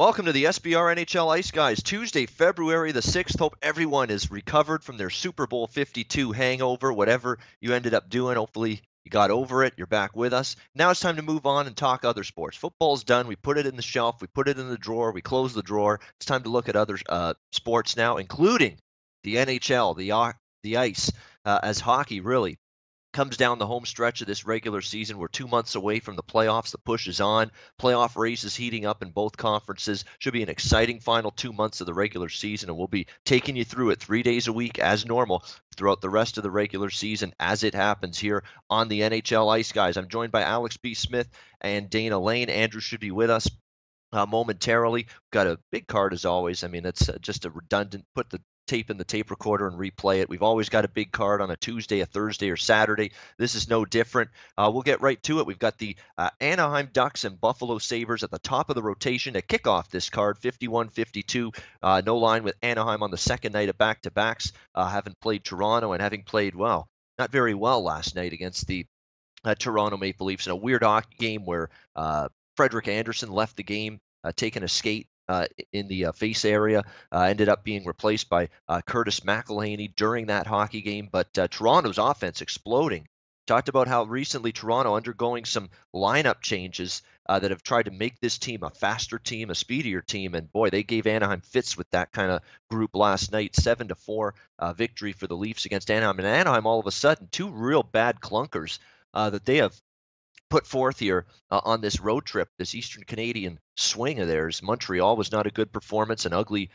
Welcome to the SBR NHL Ice Guys, Tuesday, February the 6th. Hope everyone is recovered from their Super Bowl 52 hangover, whatever you ended up doing. Hopefully you got over it. You're back with us. Now it's time to move on and talk other sports. Football's done. We put it in the shelf. We put it in the drawer. We close the drawer. It's time to look at other sports now, including the NHL, the ice, as hockey really comes down the home stretch of this regular season. We're 2 months away from the playoffs. The push is on. Playoff race is heating up in both conferences. Should be an exciting final 2 months of the regular season, and we'll be taking you through it 3 days a week as normal throughout the rest of the regular season as it happens here on the NHL Ice Guys. I'm joined by Alex B. Smith and Dana Lane. Andrew should be with us momentarily. We've got a big card as always. I mean, it's just a redundant, put the tape in the tape recorder and replay it. We've always got a big card on a Tuesday, a Thursday, or Saturday. This is no different. We'll get right to it. We've got the Anaheim Ducks and Buffalo Sabres at the top of the rotation to kick off this card, 51-52. No line with Anaheim on the second night of back-to-backs, having played Toronto and having played, well, not very well last night against the Toronto Maple Leafs in a weird hockey game where Frederik Andersen left the game, taking a skate in the face area, ended up being replaced by Curtis McElhaney during that hockey game. But Toronto's offense exploding. Talked about how recently Toronto undergoing some lineup changes that have tried to make this team a faster team, a speedier team. And boy, they gave Anaheim fits with that kind of group last night. 7-4 victory for the Leafs against Anaheim. And Anaheim, all of a sudden, two real bad clunkers that they have put forth here on this road trip, this Eastern Canadian swing of theirs. Montreal was not a good performance, an ugly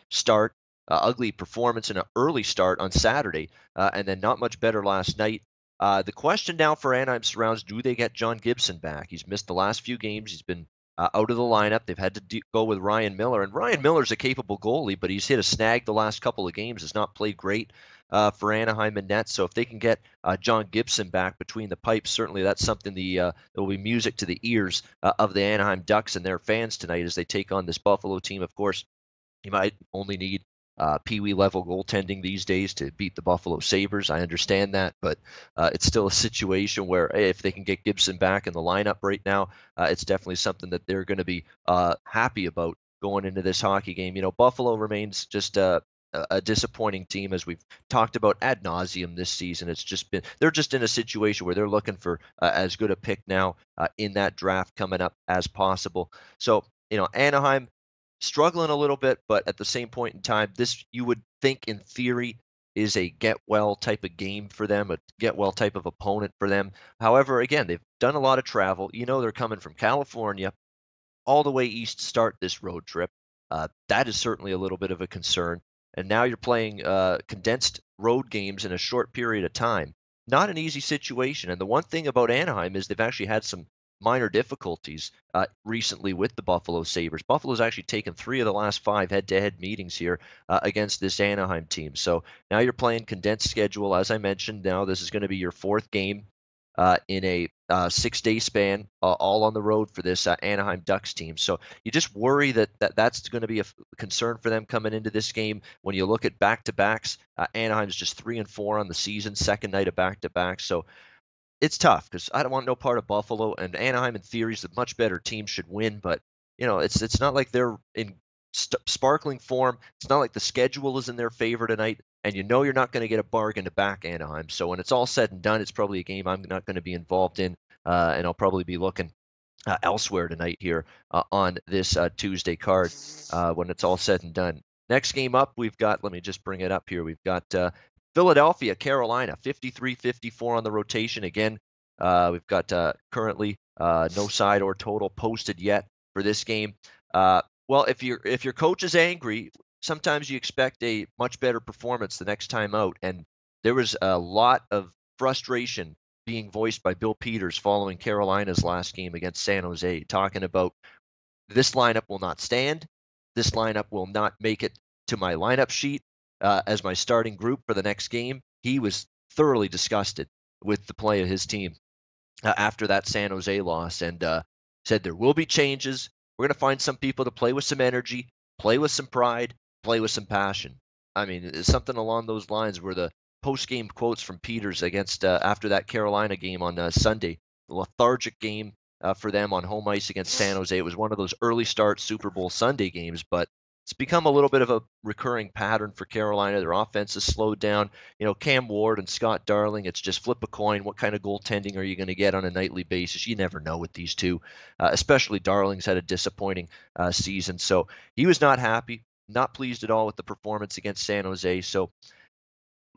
performance in an early start on Saturday, and then not much better last night. The question now for Anaheim surrounds, do they get John Gibson back? He's missed the last few games. He's been out of the lineup. They've had to go with Ryan Miller, and Ryan Miller's a capable goalie, but he's hit a snag the last couple of games, has not played great for Anaheim and net. So if they can get John Gibson back between the pipes, certainly that's something that will be music to the ears of the Anaheim Ducks and their fans tonight as they take on this Buffalo team. Of course, you might only need Pee-wee level goaltending these days to beat the Buffalo Sabres. I understand that, but it's still a situation where if they can get Gibson back in the lineup right now, it's definitely something that they're going to be happy about going into this hockey game. You know, Buffalo remains just a disappointing team, as we've talked about ad nauseum this season. It's just been, they're just in a situation where they're looking for as good a pick now in that draft coming up as possible. So, you know, Anaheim struggling a little bit, but at the same point in time, this, you would think in theory, is a get well type of game for them, a get well type of opponent for them. However, again, they've done a lot of travel. You know, they're coming from California all the way east to start this road trip. That is certainly a little bit of a concern. And now you're playing condensed road games in a short period of time. Not an easy situation. And the one thing about Anaheim is they've actually had some minor difficulties recently with the Buffalo Sabres. Buffalo's actually taken 3 of the last 5 head-to-head meetings here against this Anaheim team. So now you're playing condensed schedule. As I mentioned, now this is going to be your 4th game in a 6-day span, all on the road for this Anaheim Ducks team. So you just worry that's going to be a concern for them coming into this game. When you look at back-to-backs, Anaheim's just 3-4 on the season, second night of back-to-backs. So it's tough because I don't want no part of Buffalo, and Anaheim in theory is a much better team, should win, but you know, it's not like they're in sparkling form. It's not like the schedule is in their favor tonight, and you know you're not going to get a bargain to back Anaheim. So when it's all said and done, it's probably a game I'm not going to be involved in, and I'll probably be looking elsewhere tonight here on this Tuesday card when it's all said and done. Next game up, we've got, let me just bring it up here, we've got Philadelphia, Carolina, 53-54 on the rotation. Again, we've got currently no side or total posted yet for this game. Well, if your coach is angry, sometimes you expect a much better performance the next time out. And there was a lot of frustration being voiced by Bill Peters following Carolina's last game against San Jose, talking about this lineup will not stand. This lineup will not make it to my lineup sheet as my starting group for the next game. He was thoroughly disgusted with the play of his team after that San Jose loss, and said there will be changes. We're going to find some people to play with some energy, play with some pride, play with some passion. I mean, it's something along those lines were the post-game quotes from Peters against after that Carolina game on Sunday. The lethargic game, for them on home ice against San Jose. It was one of those early start Super Bowl Sunday games, but it's become a little bit of a recurring pattern for Carolina. Their offense has slowed down. Cam Ward and Scott Darling, it's just flip a coin. What kind of goaltending are you going to get on a nightly basis? You never know with these two, especially Darling's had a disappointing season. So he was not happy, not pleased at all with the performance against San Jose. So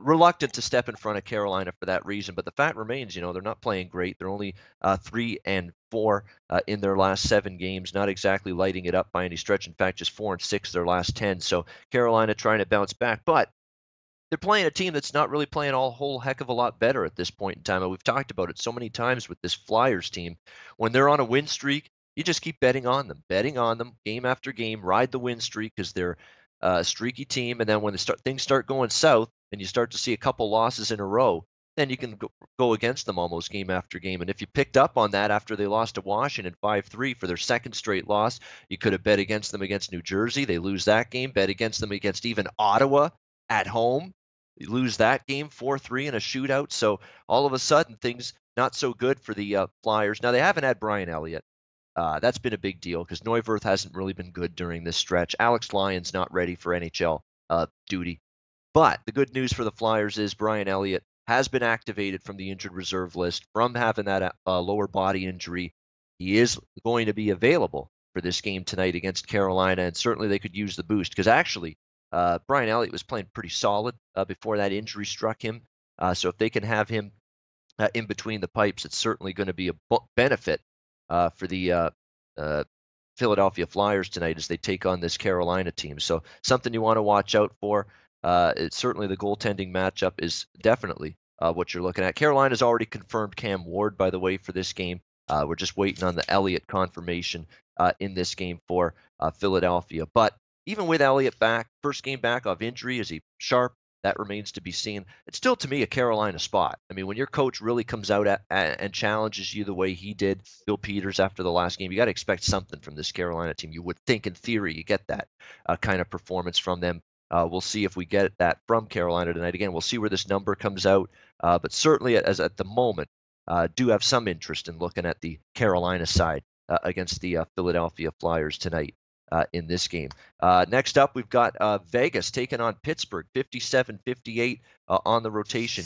reluctant to step in front of Carolina for that reason. But the fact remains, they're not playing great. They're only 3-4 in their last 7 games, not exactly lighting it up by any stretch. In fact, just 4-6 their last 10. So Carolina trying to bounce back, but they're playing a team that's not really playing a whole heck of a lot better at this point in time. And we've talked about it so many times with this Flyers team. When they're on a win streak, you just keep betting on them game after game, ride the win streak because they're a streaky team. And then when things start going south and you start to see a couple losses in a row, then you can go against them almost game after game. And if you picked up on that after they lost to Washington 5-3 for their second straight loss, you could have bet against them against New Jersey. They lose that game. Bet against them against even Ottawa at home. You lose that game 4-3 in a shootout. So all of a sudden, things not so good for the Flyers. Now, they haven't had Brian Elliott. That's been a big deal because Neuwirth hasn't really been good during this stretch. Alex Lyon's not ready for NHL duty. But the good news for the Flyers is Brian Elliott has been activated from the injured reserve list from having that lower body injury. He is going to be available for this game tonight against Carolina, and certainly they could use the boost because actually Brian Elliott was playing pretty solid before that injury struck him. So if they can have him in between the pipes, it's certainly going to be a benefit for the Philadelphia Flyers tonight as they take on this Carolina team. So something you want to watch out for. It's certainly the goaltending matchup is definitely what you're looking at. Carolina's already confirmed Cam Ward, by the way, for this game. We're just waiting on the Elliott confirmation in this game for Philadelphia. But even with Elliott back, first game back off injury, is he sharp? That remains to be seen. It's still, to me, a Carolina spot. I mean, when your coach really comes out and challenges you the way he did, Bill Peters, after the last game, you got to expect something from this Carolina team. You would think, in theory, you get that kind of performance from them. We'll see if we get that from Carolina tonight. Again, we'll see where this number comes out. But certainly, as at the moment, do have some interest in looking at the Carolina side against the Philadelphia Flyers tonight. In this game. Next up, we've got Vegas taking on Pittsburgh, 57-58 on the rotation.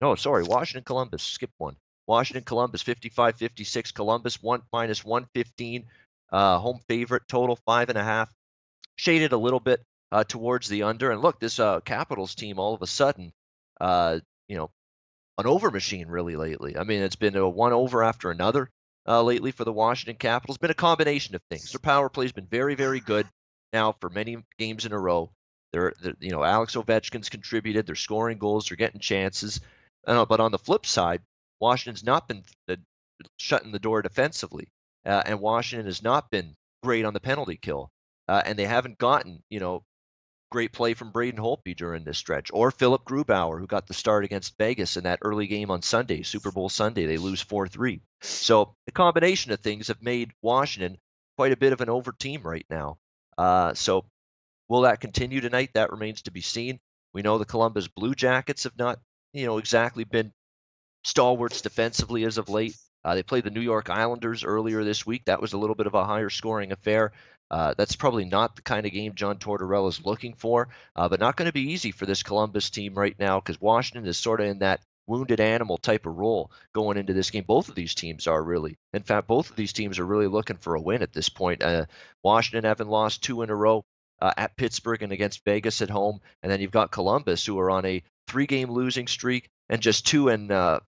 Washington Columbus, skip one. Washington Columbus, 55-56. Columbus, minus 115. Home favorite, total 5.5. Shaded a little bit towards the under. And look, this Capitals team all of a sudden, an over machine really lately. I mean, it's been a one over after another. Lately for the Washington Capitals. Been a combination of things. Their power play's been very, very good now for many games in a row. Alex Ovechkin's contributed. They're scoring goals. They're getting chances. But on the flip side, Washington's not been shutting the door defensively. And Washington has not been great on the penalty kill. And they haven't gotten, great play from Braden Holtby during this stretch, or Philip Grubauer, who got the start against Vegas in that early game on Sunday, Super Bowl Sunday. They lose 4-3. So the combination of things have made Washington quite a bit of an over team right now. So will that continue tonight? That remains to be seen. We know the Columbus Blue Jackets have not, exactly been stalwarts defensively as of late. They played the New York Islanders earlier this week. That was a little bit of a higher scoring affair. That's probably not the kind of game John Tortorella is looking for, but not going to be easy for this Columbus team right now because Washington is sort of in that wounded animal type of role going into this game. Both of these teams are really. In fact, both of these teams are really looking for a win at this point. Washington having lost 2 in a row at Pittsburgh and against Vegas at home, and then you've got Columbus, who are on a 3-game losing streak and just 2-6.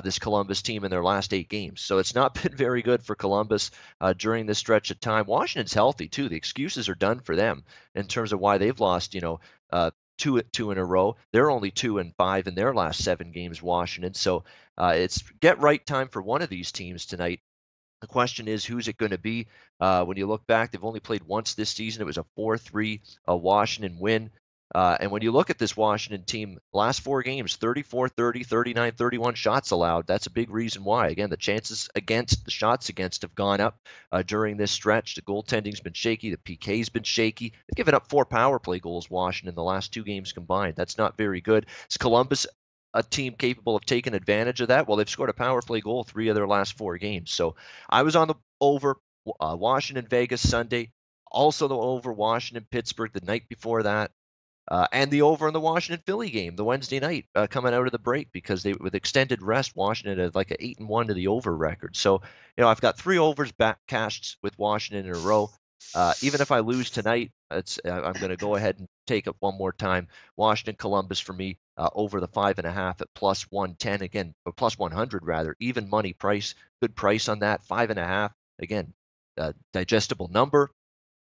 This Columbus team in their last 8 games. So it's not been very good for Columbus during this stretch of time. Washington's healthy, too. The excuses are done for them in terms of why they've lost, 2 in a row. They're only 2-5 in their last 7 games, Washington. So it's get right time for one of these teams tonight. The question is, who's it going to be? When you look back, they've only played once this season. It was a 4-3 Washington win. And when you look at this Washington team, last 4 games, 34-30, 39-31 shots allowed. That's a big reason why. Again, the chances against, the shots against have gone up during this stretch. The goaltending's been shaky. The PK's been shaky. They've given up 4 power play goals, Washington, in the last 2 games combined. That's not very good. It's Columbus a team capable of taking advantage of that? Well, they've scored a power play goal 3 of their last 4 games. So I was on the over Washington Vegas Sunday, also the over Washington Pittsburgh the night before that. And the over in the Washington Philly game, the Wednesday night, coming out of the break, because they with extended rest, Washington had like a 8-1 to the over record. So, I've got 3 overs back cashed with Washington in a row. Even if I lose tonight, I'm going to go ahead and take it one more time. Washington Columbus for me, over the 5.5 at plus 110 again, or plus 100 rather, even money price, good price on that. 5.5 again, digestible number,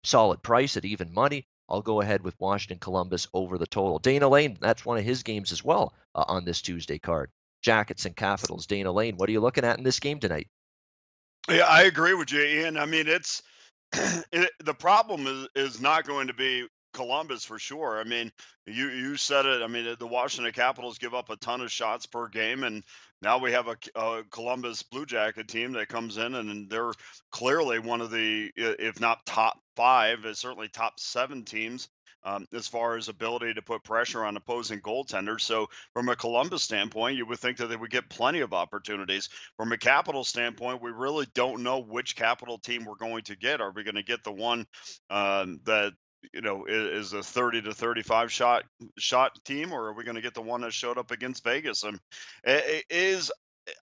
solid price at even money. I'll go ahead with Washington Columbus over the total. Dana Lane, that's one of his games as well on this Tuesday card. Jackets and Capitals. Dana Lane, what are you looking at in this game tonight? Yeah, I agree with you, Ian. I mean, it's the problem is not going to be Columbus for sure. I mean, you said it. I mean, the Washington Capitals give up a ton of shots per game, and now we have a Columbus Blue Jacket team that comes in, and they're clearly one of the, if not top 5, certainly top 7 teams. As far as ability to put pressure on opposing goaltenders. So, from a Columbus standpoint, you would think that they would get plenty of opportunities. From a Capital standpoint, we really don't know which Capital team we're going to get. Are we going to get the one that is a 30 to 35 shot team, or are we going to get the one that showed up against Vegas? And it is.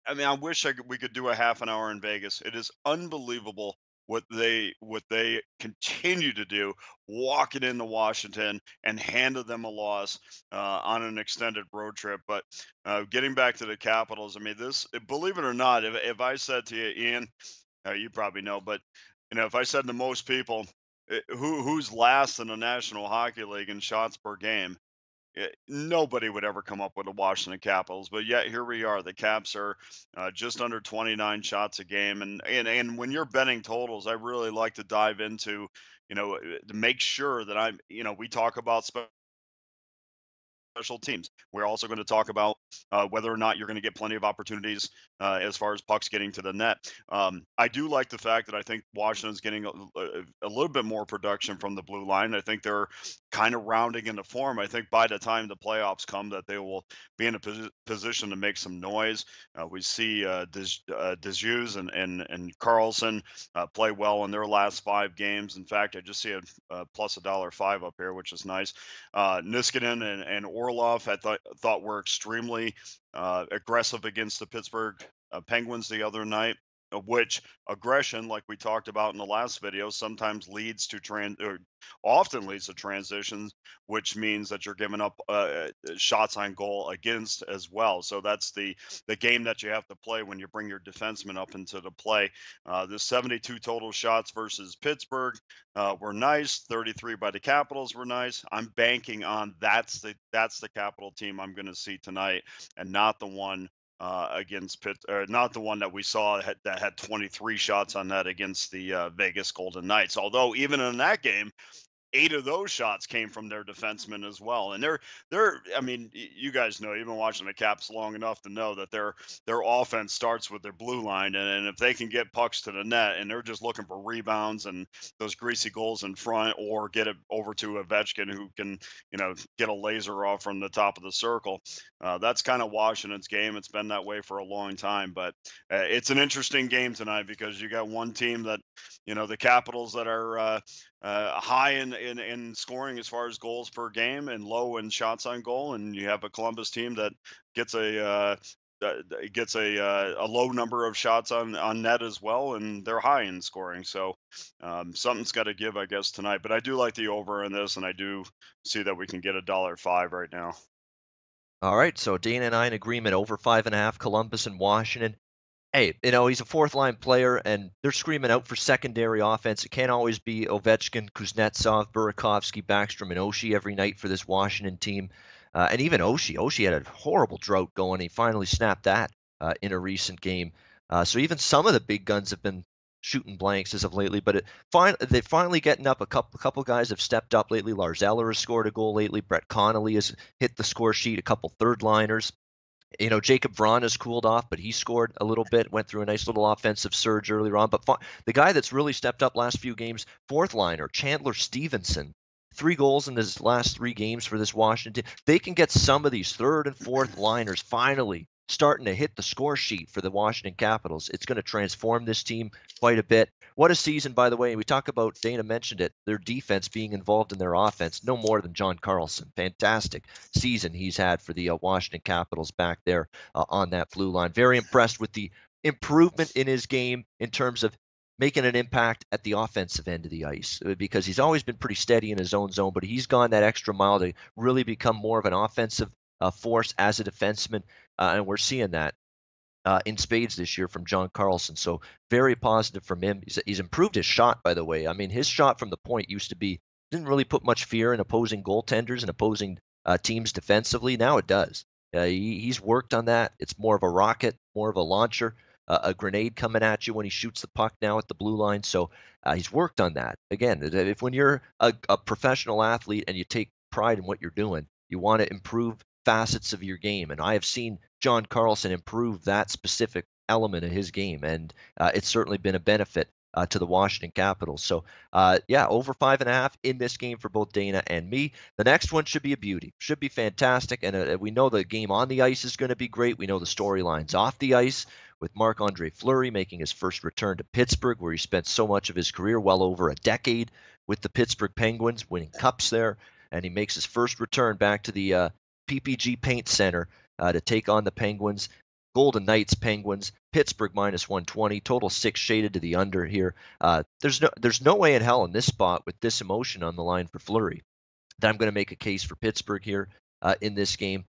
I mean, I wish we could do a half an hour in Vegas. It is unbelievable what they continue to do, walking into Washington and handed them a loss on an extended road trip. But getting back to the Capitals, I mean, believe it or not, if I said to you, Ian, you probably know, but if I said to most people, who's last in the National Hockey League in shots per game, nobody would ever come up with the Washington Capitals, but yet here we are. The Caps are just under 29 shots a game, and when you're betting totals, I really like to dive into, to make sure that we talk about special teams. We're also going to talk about whether or not you're going to get plenty of opportunities as far as pucks getting to the net. I do like the fact that I think Washington's getting a little bit more production from the blue line. I think they're kind of rounding into form. I think by the time the playoffs come, that they will be in a position to make some noise. We see Dejeus and Carlson play well in their last 5 games. In fact, I just see a plus $1.05 up here, which is nice. Niskanen and Orlov, I thought were extremely aggressive against the Pittsburgh Penguins the other night, which aggression, like we talked about in the last video, sometimes often leads to transitions, which means that you're giving up shots on goal against as well. So that's the game that you have to play when you bring your defenseman up into the play. The 72 total shots versus Pittsburgh were nice. 33 by the Capitals were nice. I'm banking on that's the Capital team I'm going to see tonight, and not the one against not the one that we saw that had 23 shots on that against the Vegas Golden Knights. Although even in that game, 8 of those shots came from their defensemen as well. And I mean, you guys know, you've been watching the Caps long enough to know that their offense starts with their blue line. And if they can get pucks to the net, and they're just looking for rebounds and those greasy goals in front, or get it over to Ovechkin, who can, get a laser off from the top of the circle. That's kind of Washington's game. It's been that way for a long time, but it's an interesting game tonight, because you got one team that, the Capitals, that are high in scoring as far as goals per game, and low in shots on goal, and you have a Columbus team that gets a low number of shots on net as well, and they're high in scoring. So something's got to give, I guess, tonight. But I do like the over in this, and I do see that we can get $1.05 right now. All right, so Dana and I in agreement, over 5.5, Columbus and Washington. Hey, he's a 4th-line player, and they're screaming out for secondary offense. It can't always be Ovechkin, Kuznetsov, Burakovsky, Backstrom, and Oshie every night for this Washington team. And even Oshie had a horrible drought going. He finally snapped that in a recent game. So even some of the big guns have been shooting blanks as of lately. But they're finally getting up. A couple guys have stepped up lately. Lars Eller has scored a goal lately. Brett Connolly has hit the score sheet. A couple third-liners. Jacob Vrana has cooled off, but he scored a little bit, went through a nice little offensive surge earlier on. But the guy that's really stepped up last few games, 4th liner, Chandler Stevenson, 3 goals in his last 3 games for this Washington. They can get some of these third and fourth liners finally starting to hit the score sheet for the Washington Capitals. It's going to transform this team quite a bit. What a season, by the way. We talk about, Dana mentioned it, their defense being involved in their offense, no more than John Carlson. Fantastic season he's had for the Washington Capitals back there on that blue line. Very impressed with the improvement in his game in terms of making an impact at the offensive end of the ice, because he's always been pretty steady in his own zone, but he's gone that extra mile to really become more of an offensive force as a defenseman, and we're seeing that in spades this year from John Carlson. So very positive from him. He's improved his shot, by the way. I mean, his shot from the point used to be, didn't really put much fear in opposing goaltenders and opposing teams defensively. Now it does. He's worked on that. It's more of a rocket, more of a launcher, a grenade coming at you when he shoots the puck now at the blue line. So he's worked on that. Again, if when you're a professional athlete and you take pride in what you're doing, you want to improve facets of your game. And I have seen John Carlson improve that specific element of his game, and it's certainly been a benefit to the Washington Capitals. So, over 5.5 in this game for both Dana and me. The next one should be a beauty, should be fantastic, and we know the game on the ice is going to be great. We know the storylines off the ice, with Marc-Andre Fleury making his first return to Pittsburgh, where he spent so much of his career, well over a decade, with the Pittsburgh Penguins, winning cups there, and he makes his first return back to the PPG Paint Center to take on the Penguins. Golden Knights, Penguins, Pittsburgh -120, total 6 shaded to the under here. There's no way in hell in this spot with this emotion on the line for Fleury that I'm going to make a case for Pittsburgh here in this game.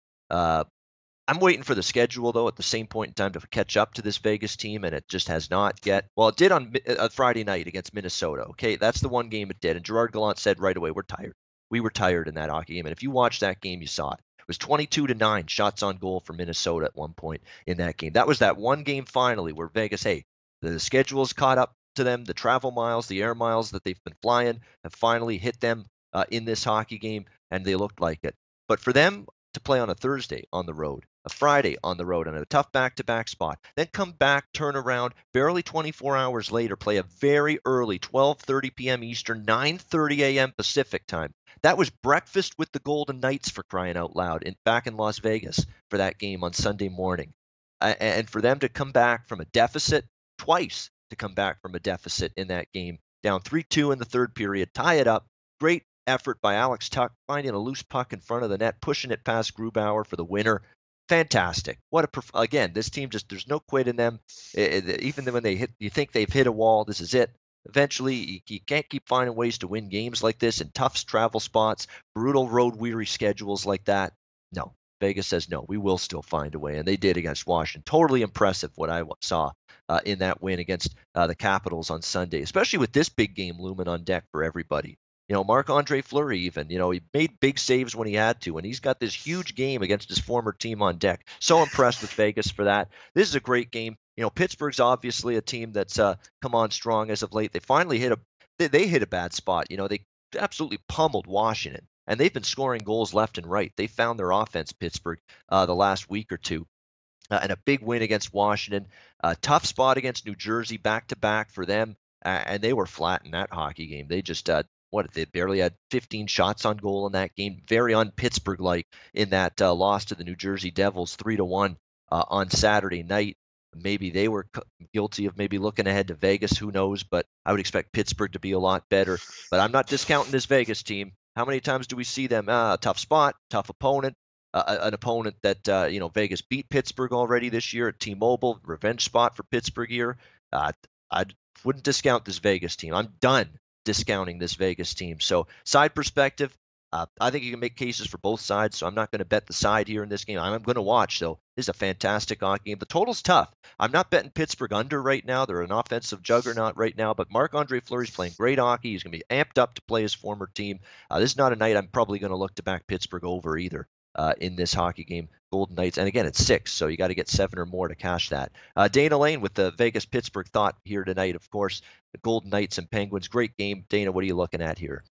I'm waiting for the schedule, though, at the same point in time to catch up to this Vegas team, and it just has not yet. Well, it did on Friday night against Minnesota. Okay, that's the one game it did, and Gerard Gallant said right away, we're tired. We were tired in that hockey game, and if you watched that game, you saw it. It was 22-9 shots on goal for Minnesota at one point in that game. That was that one game finally where Vegas, hey, the schedule's caught up to them. The travel miles, the air miles that they've been flying have finally hit them in this hockey game, and they looked like it. But for them to play on a Thursday on the road, a Friday on the road, and a tough back-to-back spot, then come back, turn around, barely 24 hours later, play a very early 12:30 p.m. Eastern, 9:30 a.m. Pacific time. That was breakfast with the Golden Knights, for crying out loud, back in Las Vegas for that game on Sunday morning. And for them to come back from a deficit, twice to come back from a deficit in that game, down 3-2 in the third period, tie it up. Great effort by Alex Tuch, finding a loose puck in front of the net, pushing it past Grubauer for the winner. Fantastic. Again, this team just, there's no quit in them. Even when you think they've hit a wall, this is it. Eventually, you can't keep finding ways to win games like this in tough travel spots, brutal road weary schedules like that. No, Vegas says no, we will still find a way, and they did against Washington. Totally impressive what I saw in that win against the Capitals on Sunday, especially with this big game looming on deck for everybody. Marc-Andre Fleury even, he made big saves when he had to, and he's got this huge game against his former team on deck. So impressed with Vegas for that. This is a great game. Pittsburgh's obviously a team that's come on strong as of late. They finally hit a bad spot. They absolutely pummeled Washington, and they've been scoring goals left and right. They found their offense, Pittsburgh, the last week or two. And a big win against Washington. A tough spot against New Jersey, back-to-back for them, and they were flat in that hockey game. They just they barely had 15 shots on goal in that game. Very un-Pittsburgh-like in that loss to the New Jersey Devils 3-1 on Saturday night. Maybe they were guilty of maybe looking ahead to Vegas. Who knows? But I would expect Pittsburgh to be a lot better. But I'm not discounting this Vegas team. How many times do we see them? Tough spot, tough opponent, an opponent that Vegas beat Pittsburgh already this year at T-Mobile. Revenge spot for Pittsburgh here. I wouldn't discount this Vegas team. I'm done discounting this Vegas team. So side perspective, I think you can make cases for both sides, so I'm not going to bet the side here in this game. I'm going to watch, though. This is a fantastic hockey game. The total's tough. I'm not betting Pittsburgh under right now. They're an offensive juggernaut right now, but Marc-Andre Fleury's playing great hockey. He's going to be amped up to play his former team. This is not a night I'm probably going to look to back Pittsburgh over either in this hockey game. Golden Knights, and again, it's 6, so you got to get 7 or more to cash that. Dana Lane with the Vegas-Pittsburgh thought here tonight, of course. The Golden Knights and Penguins, great game. Dana, what are you looking at here?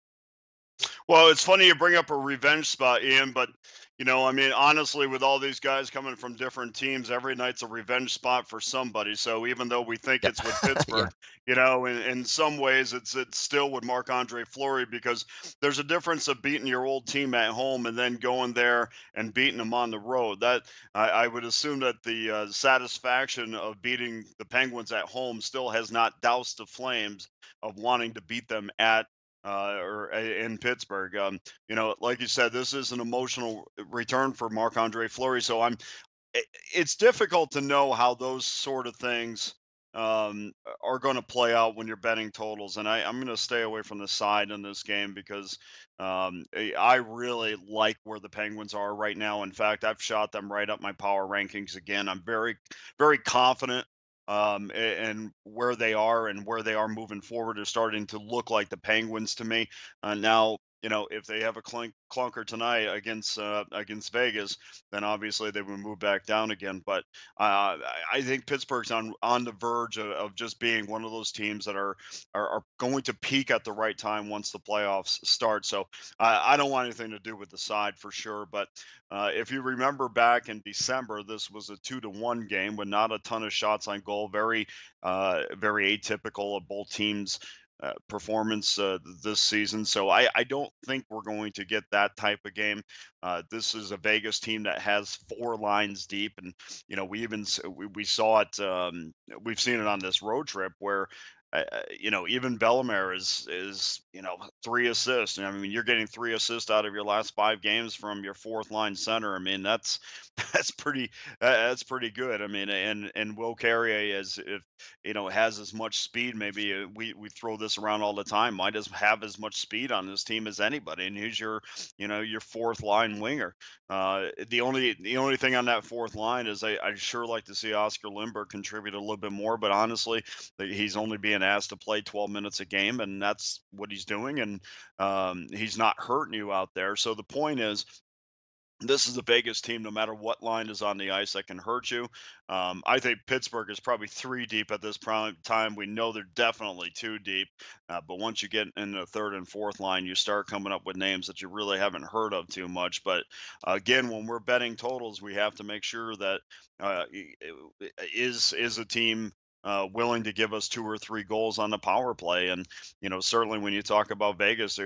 Well, it's funny you bring up a revenge spot, Ian, but I mean, honestly, with all these guys coming from different teams, every night's a revenge spot for somebody. So even though we think Yeah. it's with Yeah. Pittsburgh, in some ways it's still with Marc-Andre Fleury, because there's a difference of beating your old team at home and then going there and beating them on the road. That I would assume that the satisfaction of beating the Penguins at home still has not doused the flames of wanting to beat them at in Pittsburgh. Like you said, this is an emotional return for Marc-Andre Fleury. So it's difficult to know how those sort of things are going to play out when you're betting totals. And I'm going to stay away from the side in this game because I really like where the Penguins are right now. In fact, I've shot them right up my power rankings again. I'm very, very confident and where they are moving forward is starting to look like the Penguins to me. Now, if they have a clunker tonight against Vegas, then obviously they would move back down again. But I think Pittsburgh's on the verge of just being one of those teams that are going to peak at the right time once the playoffs start. So I don't want anything to do with the side for sure. But if you remember back in December, this was a 2-1 game with not a ton of shots on goal. Very, very atypical of both teams' performance this season. So I don't think we're going to get that type of game. This is a Vegas team that has four lines deep, and we saw it. We've seen it on this road trip where. Even Bellemare is 3 assists. I mean, you're getting 3 assists out of your last 5 games from your fourth line center. I mean, that's that's pretty good. I mean, and Will Carrier has as much speed. Maybe we throw this around all the time. Might as have as much speed on this team as anybody, and he's your fourth line winger. The only thing on that fourth line is I sure like to see Oscar Lindbergh contribute a little bit more, but honestly, he's only being asked to play 12 minutes a game, and that's what he's doing, and he's not hurting you out there. So the point is, this is a Vegas team, no matter what line is on the ice, that can hurt you. I think Pittsburgh is probably 3 deep at this prime time. We know they're definitely 2 deep, but once you get in the third and fourth line, you start coming up with names that you really haven't heard of too much. But again, when we're betting totals, we have to make sure that is a team willing to give us 2 or 3 goals on the power play. And certainly when you talk about Vegas,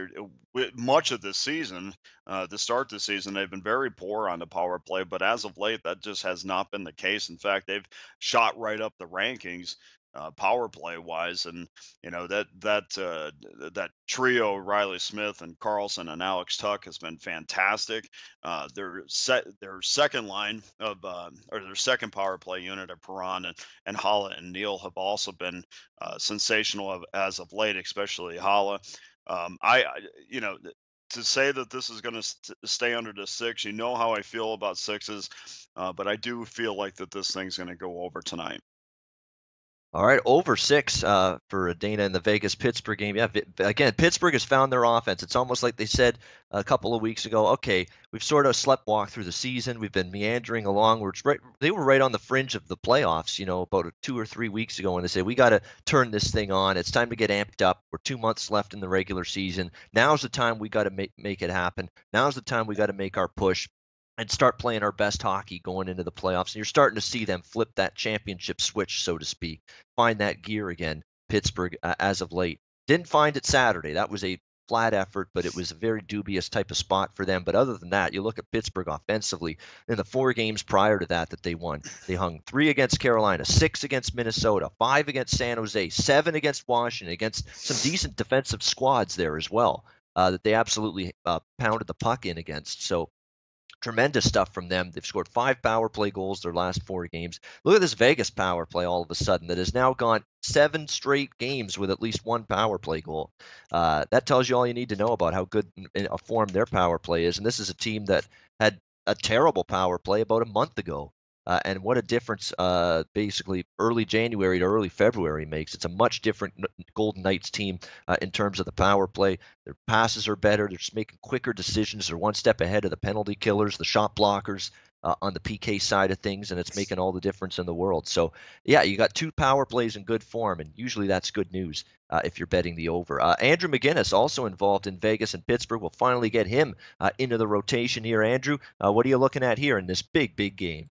much of this season, to start the season, they've been very poor on the power play, but as of late, that just has not been the case. In fact, they've shot right up the rankings power play wise, and that trio, Riley Smith and Carlson and Alex Tuck, has been fantastic. Their second line of or their second power play unit of Perron and Holla and Neal have also been sensational as of late, especially Holla. To say that this is going to stay under the 6, how I feel about 6s, but I do feel like that this thing's going to go over tonight. All right, over 6 for Dana in the Vegas-Pittsburgh game. Yeah, again, Pittsburgh has found their offense. It's almost like they said a couple of weeks ago, okay, we've sort of sleptwalked through the season. We've been meandering along. They were right on the fringe of the playoffs, about 2 or 3 weeks ago, and they said, we got to turn this thing on. It's time to get amped up. We're 2 months left in the regular season. Now's the time we got to make it happen. Now's the time we got to make our push and start playing our best hockey going into the playoffs. And you're starting to see them flip that championship switch, so to speak, find that gear again, Pittsburgh, as of late. Didn't find it Saturday. That was a flat effort, but it was a very dubious type of spot for them. But other than that, you look at Pittsburgh offensively. In the 4 games prior to that they won, they hung 3 against Carolina, 6 against Minnesota, 5 against San Jose, 7 against Washington, against some decent defensive squads there as well, that they absolutely pounded the puck in against. So tremendous stuff from them. They've scored 5 power play goals their last 4 games. Look at this Vegas power play all of a sudden that has now gone 7 straight games with at least 1 power play goal. That tells you all you need to know about how good in a form their power play is. And this is a team that had a terrible power play about a month ago. And what a difference basically early January to early February makes. It's a much different Golden Knights team in terms of the power play. Their passes are better. They're just making quicker decisions. They're one step ahead of the penalty killers, the shot blockers. on the PK side of things, and it's making all the difference in the world. So, yeah, you got 2 power plays in good form, and usually that's good news if you're betting the over. Andrew McGinnis, also involved in Vegas and Pittsburgh. We'll finally get him into the rotation here. Andrew, what are you looking at here in this big game?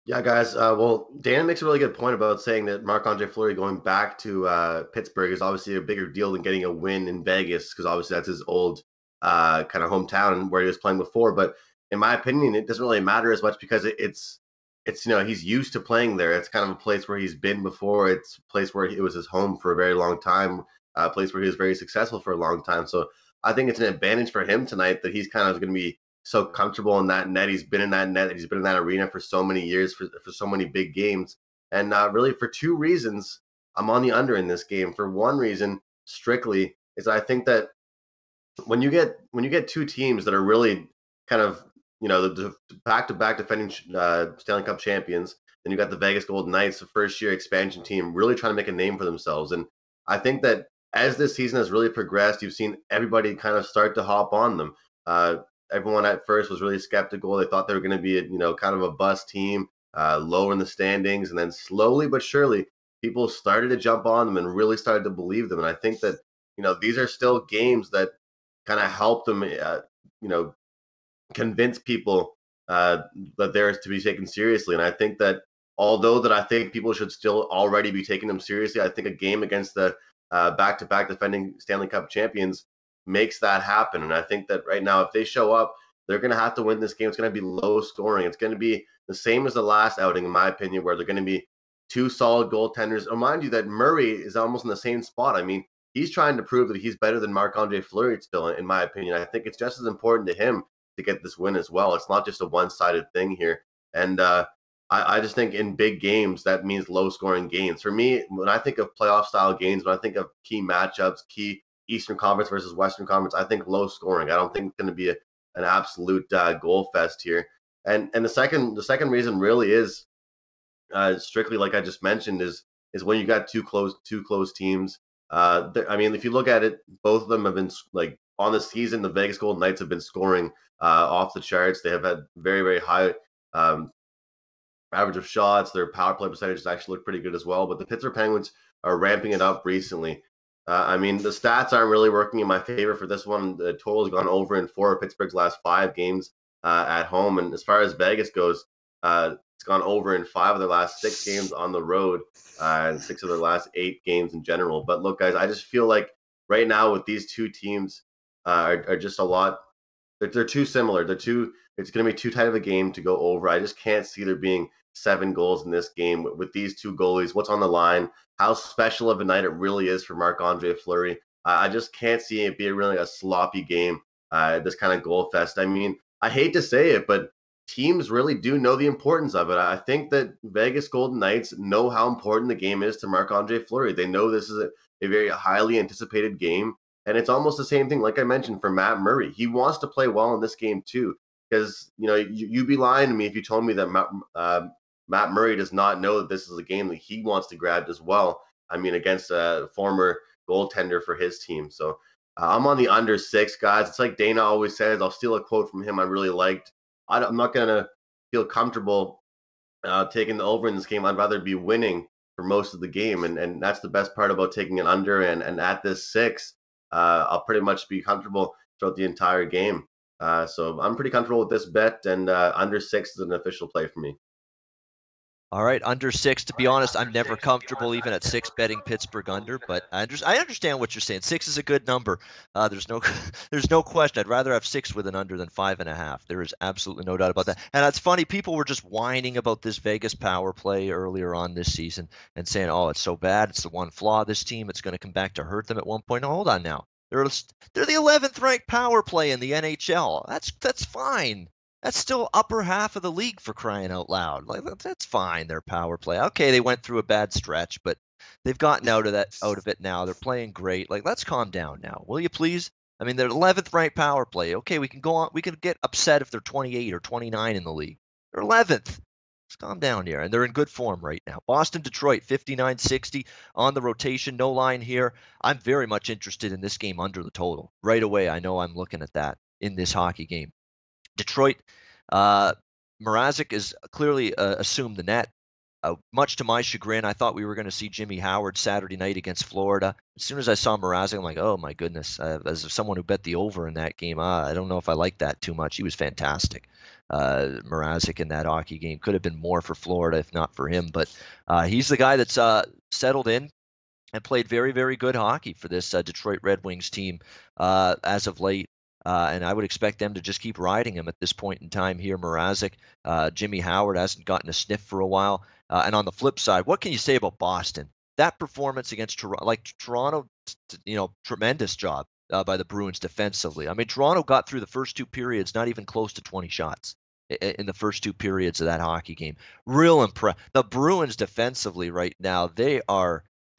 Yeah, guys. Well, Dan makes a really good point about saying that Marc-Andre Fleury going back to Pittsburgh is obviously a bigger deal than getting a win in Vegas, because obviously that's his old kind of hometown where he was playing before. But in my opinion, it doesn't really matter as much because it's he's used to playing there. It's kind of a place where he's been before. It's a place where it was his home for a very long time, a place where he was very successful for a long time. So I think it's an advantage for him tonight that he's kind of going to be so comfortable in that net. He's been in that net. He's been in that arena for so many years, for so many big games. And really, for 2 reasons, I'm on the under in this game. For one reason, strictly, is I think that when you get 2 teams that are really kind of the back-to-back defending Stanley Cup champions, then you got the Vegas Golden Knights, the first-year expansion team, really trying to make a name for themselves. And I think that as this season has really progressed, you've seen everybody kind of start to hop on them. Everyone at first was really skeptical. They thought they were going to be kind of a bust team, lower in the standings, and then slowly but surely, people started to jump on them and really started to believe them. And I think that these are still games that kind of help them, convince people that they're to be taken seriously. And I think that although that I think people should still already be taking them seriously, I think a game against the back-to-back defending Stanley Cup champions makes that happen. And I think that right now, if they show up, they're going to have to win this game. It's going to be low scoring. It's going to be the same as the last outing, in my opinion, where they're going to be 2 solid goaltenders. Remind you that Murray is almost in the same spot. I mean, he's trying to prove that he's better than Marc-Andre Fleury still, in my opinion. I think it's just as important to him to get this win as well. It's not just a one-sided thing here. And I just think in big games, that means low-scoring games. For me, when I think of playoff-style games, when I think of key matchups, key Eastern Conference versus Western Conference, I think low scoring. I don't think it's going to be an absolute goal fest here. And the second reason really is strictly like I just mentioned is when you got two close teams. I mean, if you look at it, both of them have been like on the season. The Vegas Golden Knights have been scoring off the charts. They have had very, very high average of shots. Their power play percentages actually look pretty good as well. But the Pittsburgh Penguins are ramping it up recently. I mean, the stats aren't really working in my favor for this one. The total has gone over in 4 of Pittsburgh's last 5 games at home. And as far as Vegas goes, it's gone over in 5 of their last 6 games on the road, and 6 of their last 8 games in general. But look, guys, I just feel like right now with these 2 teams are just a lot. They're too similar. It's going to be too tight of a game to go over. I just can't see there being 7 goals in this game with these 2 goalies. What's on the line? How special of a night it really is for Marc-Andre Fleury. I just can't see it being really a sloppy game, this kind of goal fest. I mean, I hate to say it, but teams really do know the importance of it. I think that Vegas Golden Knights know how important the game is to Marc-Andre Fleury. They know this is a very highly anticipated game, and it's almost the same thing, like I mentioned, for Matt Murray. He wants to play well in this game too, because you'd be lying to me if you told me that Matt Murray does not know that this is a game that he wants to grab as well. I mean, against a former goaltender for his team. So I'm on the under 6, guys. It's like Dana always says. I'll steal a quote from him I really liked. I'm not going to feel comfortable taking the over in this game. I'd rather be winning for most of the game. And that's the best part about taking an under. And at this 6, I'll pretty much be comfortable throughout the entire game. So I'm pretty comfortable with this bet. And under 6 is an official play for me. All right, under 6. To be honest, I'm never comfortable even at 6 betting Pittsburgh under, but I understand what you're saying. 6 is a good number. There's no question. I'd rather have 6 with an under than 5.5. There is absolutely no doubt about that. And that's funny. People were just whining about this Vegas power play earlier on this season and saying, "Oh, it's so bad. It's the one flaw of this team. It's going to come back to hurt them at one point." No, hold on now. They're the 11th ranked power play in the NHL. That's fine. That's still upper half of the league, for crying out loud. Like, that's fine, their power play. Okay, they went through a bad stretch, but they've gotten out of it now. They're playing great. Like, let's calm down now, will you please? I mean, they're 11th ranked power play. Okay, we can go on. We can get upset if they're 28 or 29 in the league. They're 11th. Let's calm down here, and they're in good form right now. Boston, Detroit, 59-60 on the rotation. No line here. I'm very much interested in this game under the total right away. I know I'm looking at that in this hockey game. Detroit Mrazek is clearly assumed the net. Much to my chagrin, I thought we were going to see Jimmy Howard Saturday night against Florida. As soon as I saw Mrazek, I'm like, oh my goodness. As someone who bet the over in that game, I don't know if I like that too much. He was fantastic. Mrazek in that hockey game could have been more for Florida if not for him. But he's the guy that's settled in and played very, very good hockey for this Detroit Red Wings team as of late. And I would expect them to just keep riding him at this point in time here. Mrazek, Jimmy Howard hasn't gotten a sniff for a while. And on the flip side, what can you say about Boston? That performance against Toronto, tremendous job by the Bruins defensively. I mean, Toronto got through the first two periods, not even close to 20 shots in the first two periods of that hockey game. Real The Bruins defensively right now, they're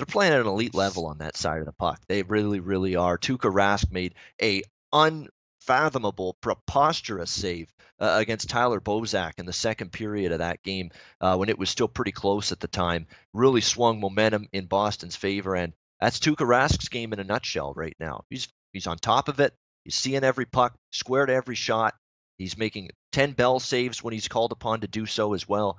playing at an elite level on that side of the puck. They really, really are. Tuukka Rask made a unfathomable, preposterous save against Tyler Bozak in the second period of that game when it was still pretty close at the time. Really swung momentum in Boston's favor, and that's Tuukka Rask's game in a nutshell right now. He's on top of it. He's seeing every puck, square to every shot. He's making 10 Bell saves when he's called upon to do so as well,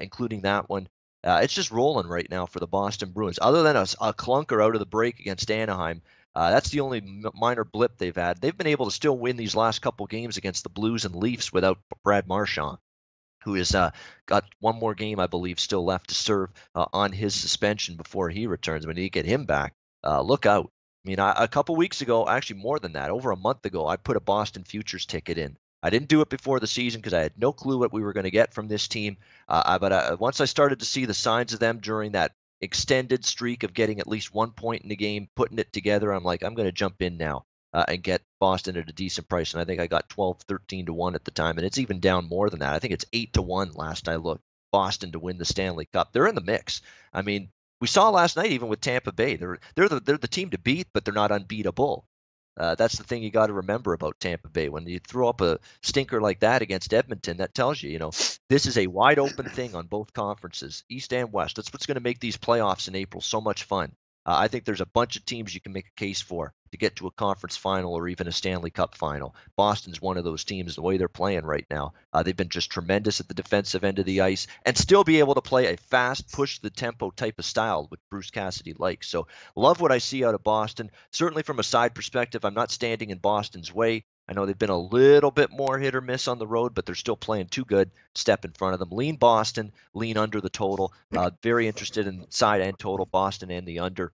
including that one. It's just rolling right now for the Boston Bruins. Other than a clunker out of the break against Anaheim, that's the only minor blip they've had. They've been able to still win these last couple games against the Blues and Leafs without Brad Marchand, who has got one more game, I believe, still left to serve on his suspension before he returns. When you get him back, look out. I mean, a couple weeks ago, actually more than that, over a month ago, I put a Boston futures ticket in. I didn't do it before the season because I had no clue what we were going to get from this team. But once I started to see the signs of them during that extended streak of getting at least 1 point in the game, putting it together, I'm like, I'm going to jump in now and get Boston at a decent price. And I think I got 12, 13 to 1 at the time. And it's even down more than that. I think it's 8 to 1 last I looked. Boston to win the Stanley Cup. They're in the mix. I mean, we saw last night even with Tampa Bay. They're the team to beat, but they're not unbeatable. That's the thing you got to remember about Tampa Bay. When you throw up a stinker like that against Edmonton, that tells you, this is a wide open thing on both conferences, East and West. That's what's going to make these playoffs in April so much fun. I think there's a bunch of teams you can make a case for to get to a conference final or even a Stanley Cup final. Boston's one of those teams, the way they're playing right now. They've been just tremendous at the defensive end of the ice and still be able to play a fast, push the tempo type of style, which Bruce Cassidy likes. So love what I see out of Boston. Certainly from a side perspective, I'm not standing in Boston's way. I know they've been a little bit more hit or miss on the road, but they're still playing too good. Step in front of them. Lean Boston, lean under the total. Very interested in side and total, Boston and the under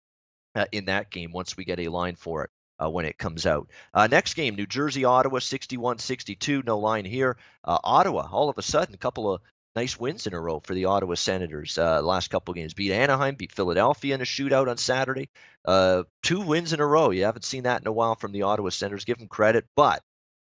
in that game once we get a line for it when it comes out. Next game, New Jersey, Ottawa, 61-62. No line here. Ottawa, all of a sudden, a couple of nice wins in a row for the Ottawa Senators. Last couple of games. Beat Anaheim, beat Philadelphia in a shootout on Saturday. 2 wins in a row. You haven't seen that in a while from the Ottawa Senators. Give them credit. But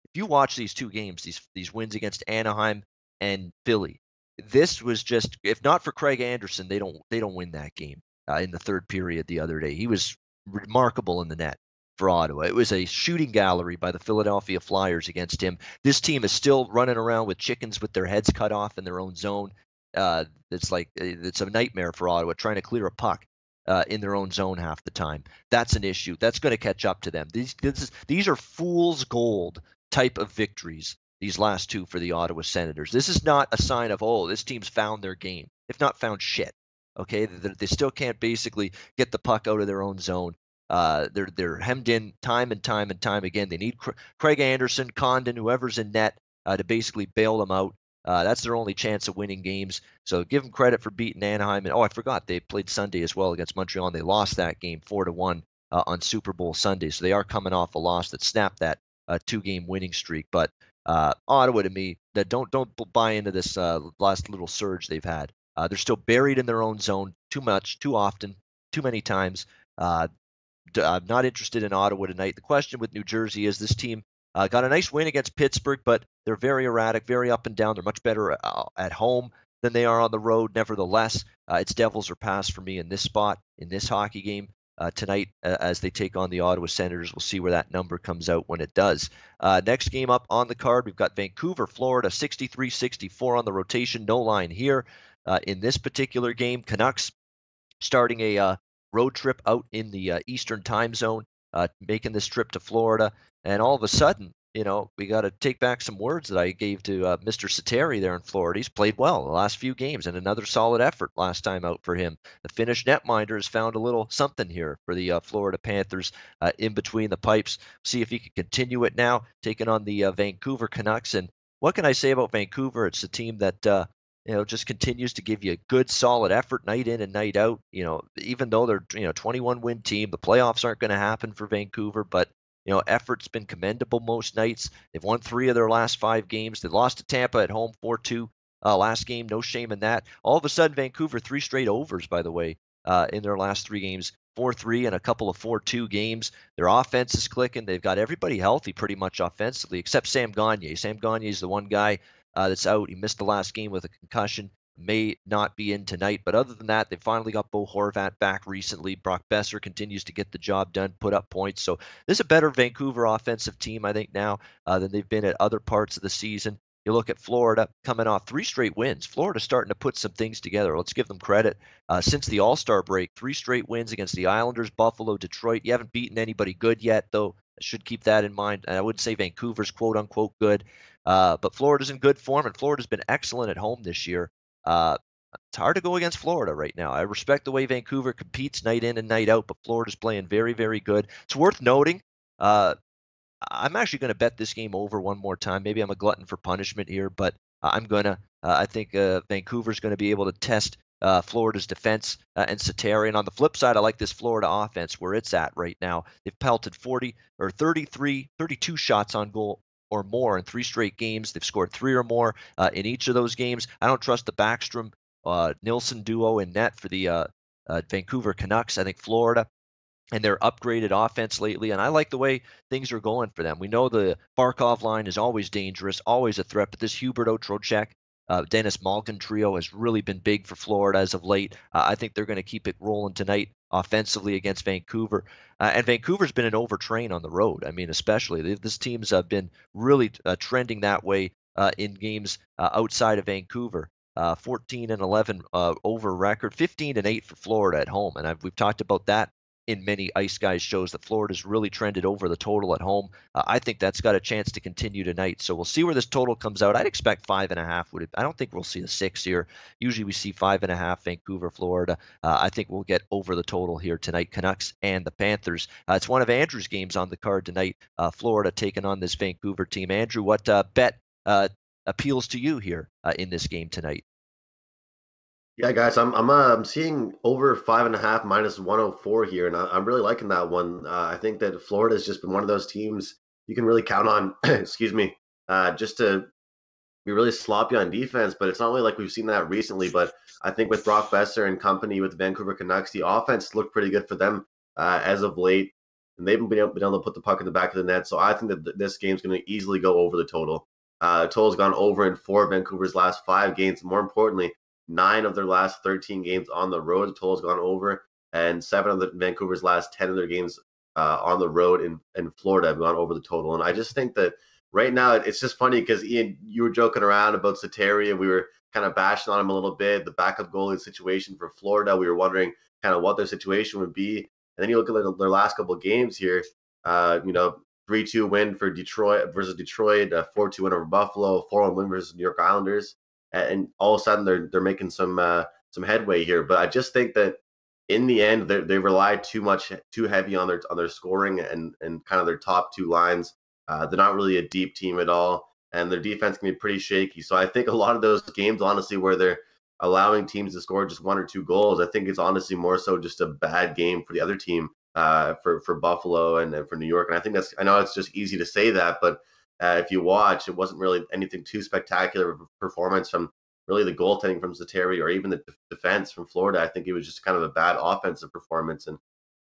if you watch these 2 games, these wins against Anaheim and Philly, this was just, if not for Craig Anderson, they don't win that game in the third period the other day. He was remarkable in the net for Ottawa. It was a shooting gallery by the Philadelphia Flyers against him. This team is still running around with chickens with their heads cut off in their own zone. It's a nightmare for Ottawa trying to clear a puck in their own zone half the time. That's an issue. That's going to catch up to them. These are fool's gold type of victories, these last 2 for the Ottawa Senators. This is not a sign of, this team's found their game. They've not found shit. Okay, they still can't basically get the puck out of their own zone. They're hemmed in time and time and time again. They need Craig Anderson, Condon, whoever's in net to basically bail them out. That's their only chance of winning games. So give them credit for beating Anaheim. And I forgot they played Sunday as well against Montreal, and they lost that game 4-1 on Super Bowl Sunday. So they are coming off a loss that snapped that 2-game winning streak. But Ottawa, to me, don't buy into this last little surge they've had. They're still buried in their own zone too much, too often, too many times. I'm not interested in Ottawa tonight. The question with New Jersey is this team got a nice win against Pittsburgh, but they're very erratic, very up and down. They're much better at home than they are on the road. Nevertheless, it's Devils or pass for me in this spot, in this hockey game tonight as they take on the Ottawa Senators. We'll see where that number comes out when it does. Next game up on the card, we've got Vancouver, Florida, 63-64 on the rotation. No line here. In this particular game, Canucks starting a road trip out in the Eastern time zone, making this trip to Florida. And all of a sudden, we got to take back some words that I gave to Mr. Sateri there in Florida. He's played well the last few games, and another solid effort last time out for him. The Finnish netminder has found a little something here for the Florida Panthers in between the pipes. See if he can continue it now, taking on the Vancouver Canucks. And what can I say about Vancouver? It's a team that just continues to give you a good, solid effort night in and night out. Even though they're 21 win team, the playoffs aren't going to happen for Vancouver, but effort's been commendable most nights. They've won 3 of their last 5 games. They lost to Tampa at home 4-2 last game. No shame in that. All of a sudden, Vancouver 3 straight overs, by the way, in their last 3 games. 4-3 and a couple of 4-2 games. Their offense is clicking. They've got everybody healthy pretty much offensively, except Sam Gagner. Sam Gagner is the one guy that's out. He missed the last game with a concussion. May not be in tonight, but other than that, they finally got Bo Horvat back recently. Brock Besser continues to get the job done, put up points. So this is a better Vancouver offensive team, I think, now than they've been at other parts of the season. You look at Florida coming off 3 straight wins. Florida's starting to put some things together. Let's give them credit. Since the All-Star break, 3 straight wins against the Islanders, Buffalo, Detroit. You haven't beaten anybody good yet, though. I should keep that in mind. I wouldn't say Vancouver's quote-unquote good, but Florida's in good form, and Florida's been excellent at home this year. It's hard to go against Florida right now. I respect the way Vancouver competes night in and night out, but Florida's playing very, very good. It's worth noting. I'm actually going to bet this game over one more time. Maybe I'm a glutton for punishment here, but I'm going to. I think Vancouver's going to be able to test Florida's defense and Sateri. And on the flip side, I like this Florida offense where it's at right now. They've pelted 32 shots on goal or more in 3 straight games. They've scored 3 or more in each of those games. I don't trust the Backstrom Nilsson duo in net for the Vancouver Canucks. I think Florida and their upgraded offense lately, and I like the way things are going for them. We know the Barkov line is always dangerous, always a threat, but this Huberdeau, Trocheck, Dennis Malkin trio has really been big for Florida as of late. I think they're going to keep it rolling tonight offensively against Vancouver. And Vancouver's been an overtrain on the road. I mean, especially. This team's been really trending that way in games outside of Vancouver. 14-11 over record, 15-8 for Florida at home. And we've talked about that in many Ice Guys shows that Florida's really trended over the total at home. I think that's got a chance to continue tonight. So we'll see where this total comes out. I'd expect 5.5. I don't think we'll see a 6 here. Usually we see 5.5 Vancouver, Florida. I think we'll get over the total here tonight. Canucks and the Panthers. It's one of Andrew's games on the card tonight. Florida taking on this Vancouver team. Andrew, what bet appeals to you here in this game tonight? Yeah, guys, I'm seeing over 5.5 minus 104 here, and I'm really liking that one. I think that Florida has just been one of those teams you can really count on. Excuse me, just to be really sloppy on defense, but it's not really like we've seen that recently. But I think with Brock Besser and company with the Vancouver Canucks, the offense looked pretty good for them as of late, and they've been able to put the puck in the back of the net. So I think that this game's going to easily go over the total. Total's gone over in 4 of Vancouver's last 5 games. More importantly, 9 of their last 13 games on the road, the total's gone over, and 7 of Vancouver's last 10 of their games on the road in Florida have gone over the total. And I just think that right now it's just funny because, Ian, you were joking around about Sateri, and we were kind of bashing on him a little bit, the backup goalie situation for Florida. We were wondering kind of what their situation would be. And then you look at their last couple of games here, 3-2 win for Detroit versus Detroit, 4-2 win over Buffalo, 4-1 win versus New York Islanders. And all of a sudden they're making some headway here. But I just think that in the end they rely too heavy on their scoring and kind of their top 2 lines. They're not really a deep team at all, and their defense can be pretty shaky. So I think a lot of those games, honestly, where they're allowing teams to score just 1 or 2 goals, I think it's honestly more so just a bad game for the other team, for Buffalo and for New York. And I know it's just easy to say that, but if you watch, it wasn't really anything too spectacular of a performance from really the goaltending from Sateri or even the defense from Florida. I think it was just kind of a bad offensive performance. And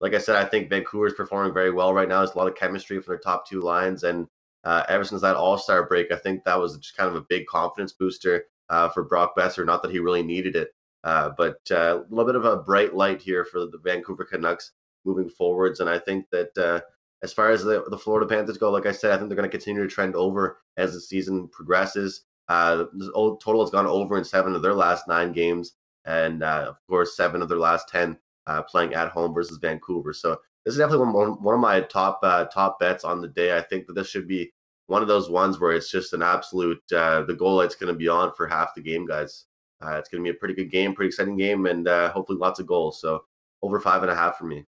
like I said, I think Vancouver's performing very well right now. There's a lot of chemistry from their top 2 lines. And ever since that All-Star break, I think that was just kind of a big confidence booster for Brock Besser. Not that he really needed it, but a little bit of a bright light here for the Vancouver Canucks moving forwards. And I think that as far as the Florida Panthers go, like I said, I think they're going to continue to trend over as the season progresses. The total has gone over in 7 of their last 9 games, and of course 7 of their last 10 playing at home versus Vancouver. So this is definitely one of my top bets on the day. I think that this should be one of those ones where it's just an absolute the goal light's going to be on for half the game, guys. It's going to be a pretty good game, pretty exciting game, and hopefully lots of goals. So over 5.5 for me.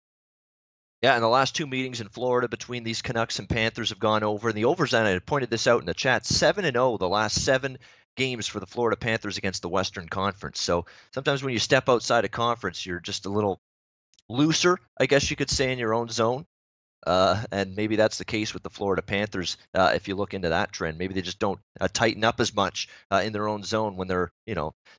Yeah, and the last two meetings in Florida between these Canucks and Panthers have gone over. And the overs, and I pointed this out in the chat, 7-0 the last 7 games for the Florida Panthers against the Western Conference. So sometimes when you step outside a conference, you're just a little looser, I guess you could say, in your own zone. And maybe that's the case with the Florida Panthers. If you look into that trend, maybe they just don't tighten up as much in their own zone when they're,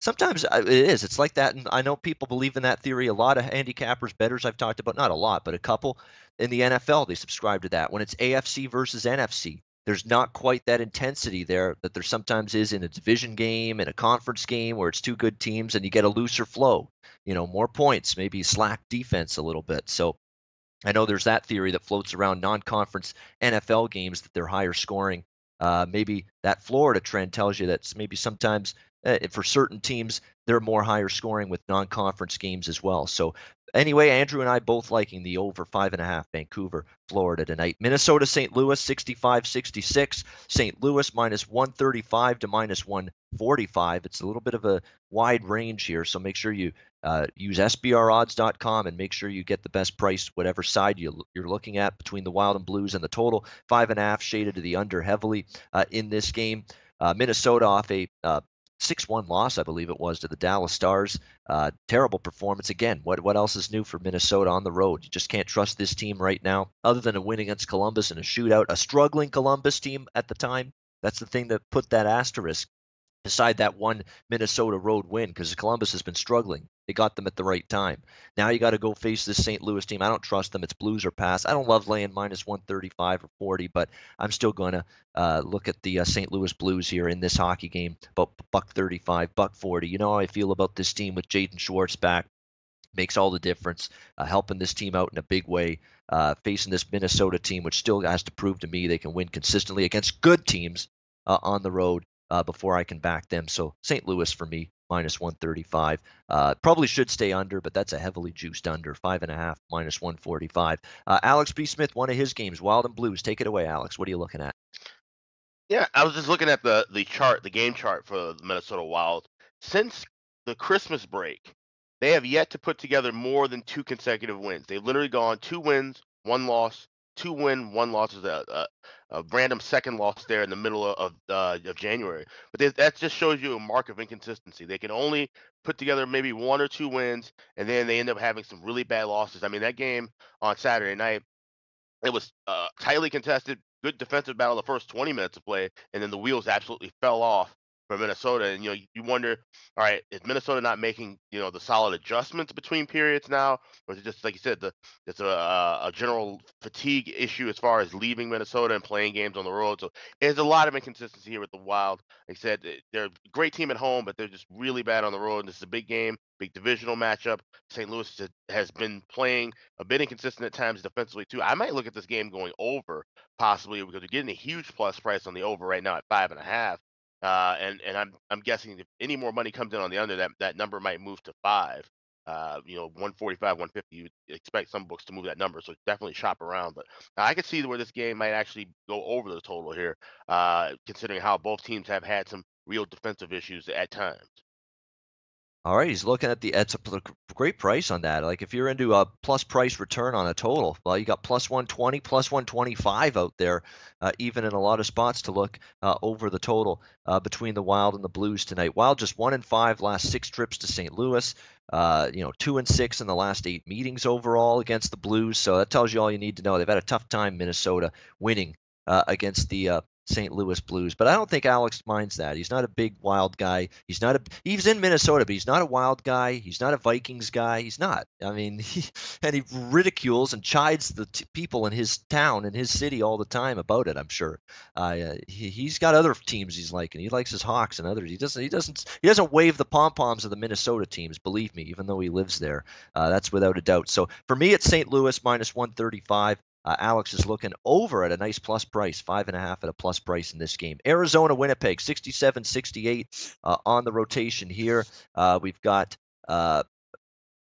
sometimes it is. It's like that. And I know people believe in that theory. A lot of handicappers, bettors I've talked about, not a lot, but a couple in the NFL, they subscribe to that. When it's AFC versus NFC, there's not quite that intensity there that there sometimes is in a division game, in a conference game where it's two good teams and you get a looser flow, more points, maybe slack defense a little bit. So I know there's that theory that floats around non-conference NFL games that they're higher scoring. Maybe that Florida trend tells you that maybe sometimes for certain teams they're more higher scoring with non-conference games as well. So anyway, Andrew and I both liking the over 5.5 Vancouver, Florida tonight. Minnesota, St. Louis 65-66. St. Louis minus 135 to minus 145. It's a little bit of a wide range here, so make sure you use SBRodds.com and make sure you get the best price, whatever side you're looking at between the Wild and Blues and the total. 5.5 shaded to the under heavily in this game. Minnesota off a 6-1 loss, I believe it was, to the Dallas Stars. Terrible performance. Again, what else is new for Minnesota on the road? You just can't trust this team right now, other than a win against Columbus in a shootout. A struggling Columbus team at the time. That's the thing that put that asterisk beside that one Minnesota road win, because Columbus has been struggling. They got them at the right time. Now you got to go face this St. Louis team. I don't trust them. It's Blues or pass. I don't love laying minus 135 or 40, but I'm still going to look at the St. Louis Blues here in this hockey game. About $1.35, $1.40. You know how I feel about this team with Jaden Schwartz back. Makes all the difference, helping this team out in a big way, facing this Minnesota team, which still has to prove to me they can win consistently against good teams on the road before I can back them. So St. Louis for me, minus 135. Probably should stay under, but that's a heavily juiced under. 5.5, minus 145. Alex B. Smith, one of his games, Wild and Blues. Take it away, Alex. What are you looking at? Yeah, I was just looking at the chart, the game chart for the Minnesota Wild. Since the Christmas break, they have yet to put together more than 2 consecutive wins. They've literally gone 2 wins, 1 loss, 2 win, 1 loss. Is a random second loss there in the middle of January. But that just shows you a mark of inconsistency. They can only put together maybe 1 or 2 wins, and then they end up having some really bad losses. I mean, that game on Saturday night, it was tightly contested, good defensive battle the first 20 minutes of play, and then the wheels absolutely fell off for Minnesota. And you wonder, all right, is Minnesota not making the solid adjustments between periods now, or is it just like you said, it's a general fatigue issue as far as leaving Minnesota and playing games on the road? So there's a lot of inconsistency here with the Wild. Like I said, they're a great team at home, but they're just really bad on the road. And this is a big game, big divisional matchup. St. Louis has been playing a bit inconsistent at times defensively too. I might look at this game going over possibly, because you're getting a huge plus price on the over right now at 5.5. And I'm guessing if any more money comes in on the under, that number might move to 5. 145, 150. You would expect some books to move that number, so definitely shop around. But I could see where this game might actually go over the total here, considering how both teams have had some real defensive issues at times. All right, he's looking at it's a great price on that. Like if you're into a plus price return on a total, well, you got plus 120, plus 125 out there, even in a lot of spots to look over the total between the Wild and the Blues tonight. Wild just 1-5 last 6 trips to St. Louis. 2-6 in the last 8 meetings overall against the Blues. So that tells you all you need to know. They've had a tough time, Minnesota, winning against the St. Louis Blues, but I don't think Alex minds that. He's not a big Wild guy. He's in Minnesota, but he's not a Wild guy. He's not a Vikings guy. He's not. I mean, he ridicules and chides the people in his town and his city all the time about it. I'm sure. He's got other teams he's liking. He likes his Hawks and others. He doesn't wave the pom poms of the Minnesota teams. Believe me, even though he lives there. That's without a doubt. So for me, it's St. Louis minus 135. Alex is looking over at a nice plus price, 5.5 at a plus price in this game. Arizona, Winnipeg, 67-68 on the rotation here. We've got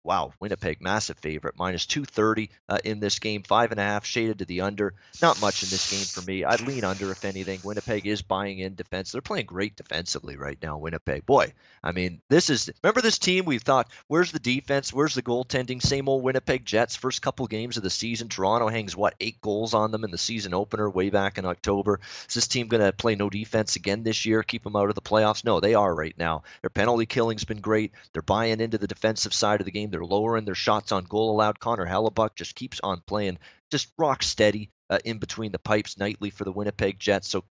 wow, Winnipeg, massive favorite, minus 230 in this game, 5.5 shaded to the under. Not much in this game for me. I'd lean under if anything. Winnipeg is buying in defense. They're playing great defensively right now, Winnipeg. Boy, I mean, remember this team? We thought, where's the defense? Where's the goaltending? Same old Winnipeg Jets. First couple games of the season, Toronto hangs, 8 goals on them in the season opener way back in October. Is this team going to play no defense again this year, keep them out of the playoffs? No, they are right now. Their penalty killing's been great. They're buying into the defensive side of the game. They're lowering their shots on goal allowed. Connor Hellebuck just keeps on playing, just rock steady in between the pipes nightly for the Winnipeg Jets. So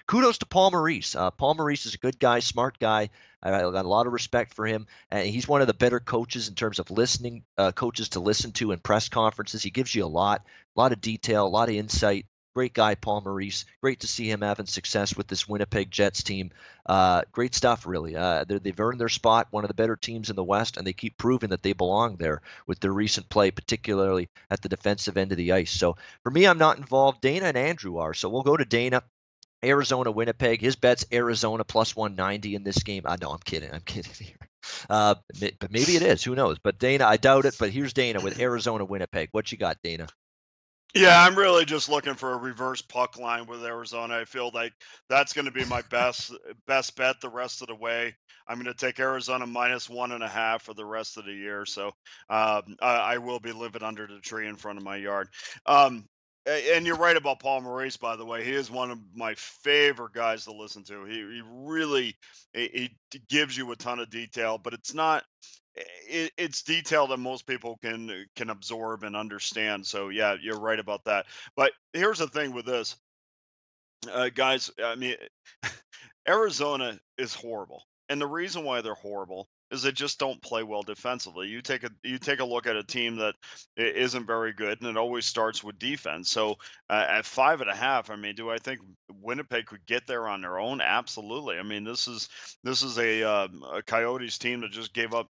kudos to Paul Maurice. Paul Maurice is a good guy, smart guy. I got a lot of respect for him. And he's one of the better coaches in terms of listening, coaches to listen to in press conferences. He gives you a lot of detail, a lot of insight. Great guy, Paul Maurice. Great to see him having success with this Winnipeg Jets team. Great stuff, really. They've earned their spot, one of the better teams in the West, and they keep proving that they belong there with their recent play, particularly at the defensive end of the ice. So for me, I'm not involved. Dana and Andrew are. So we'll go to Dana. Arizona, Winnipeg. His bet's Arizona plus 190 in this game. No, I'm kidding. I'm kidding here. But maybe it is. Who knows? But Dana, I doubt it. But here's Dana with Arizona, Winnipeg. What you got, Dana? Yeah, I'm really just looking for a reverse puck line with Arizona. I feel like that's going to be my best bet the rest of the way. I'm going to take Arizona minus 1.5 for the rest of the year. So I will be living under the tree in front of my yard. And you're right about Paul Maurice, by the way. He is one of my favorite guys to listen to. He really he gives you a ton of detail, but it's not. It's detail that most people can absorb and understand. So yeah, you're right about that. But here's the thing with this, guys. I mean, Arizona is horrible, and the reason why they're horrible is they just don't play well defensively. You take a look at a team that isn't very good, and it always starts with defense. So at 5.5, I mean, do I think Winnipeg could get there on their own? Absolutely. I mean, this is a Coyotes team that just gave up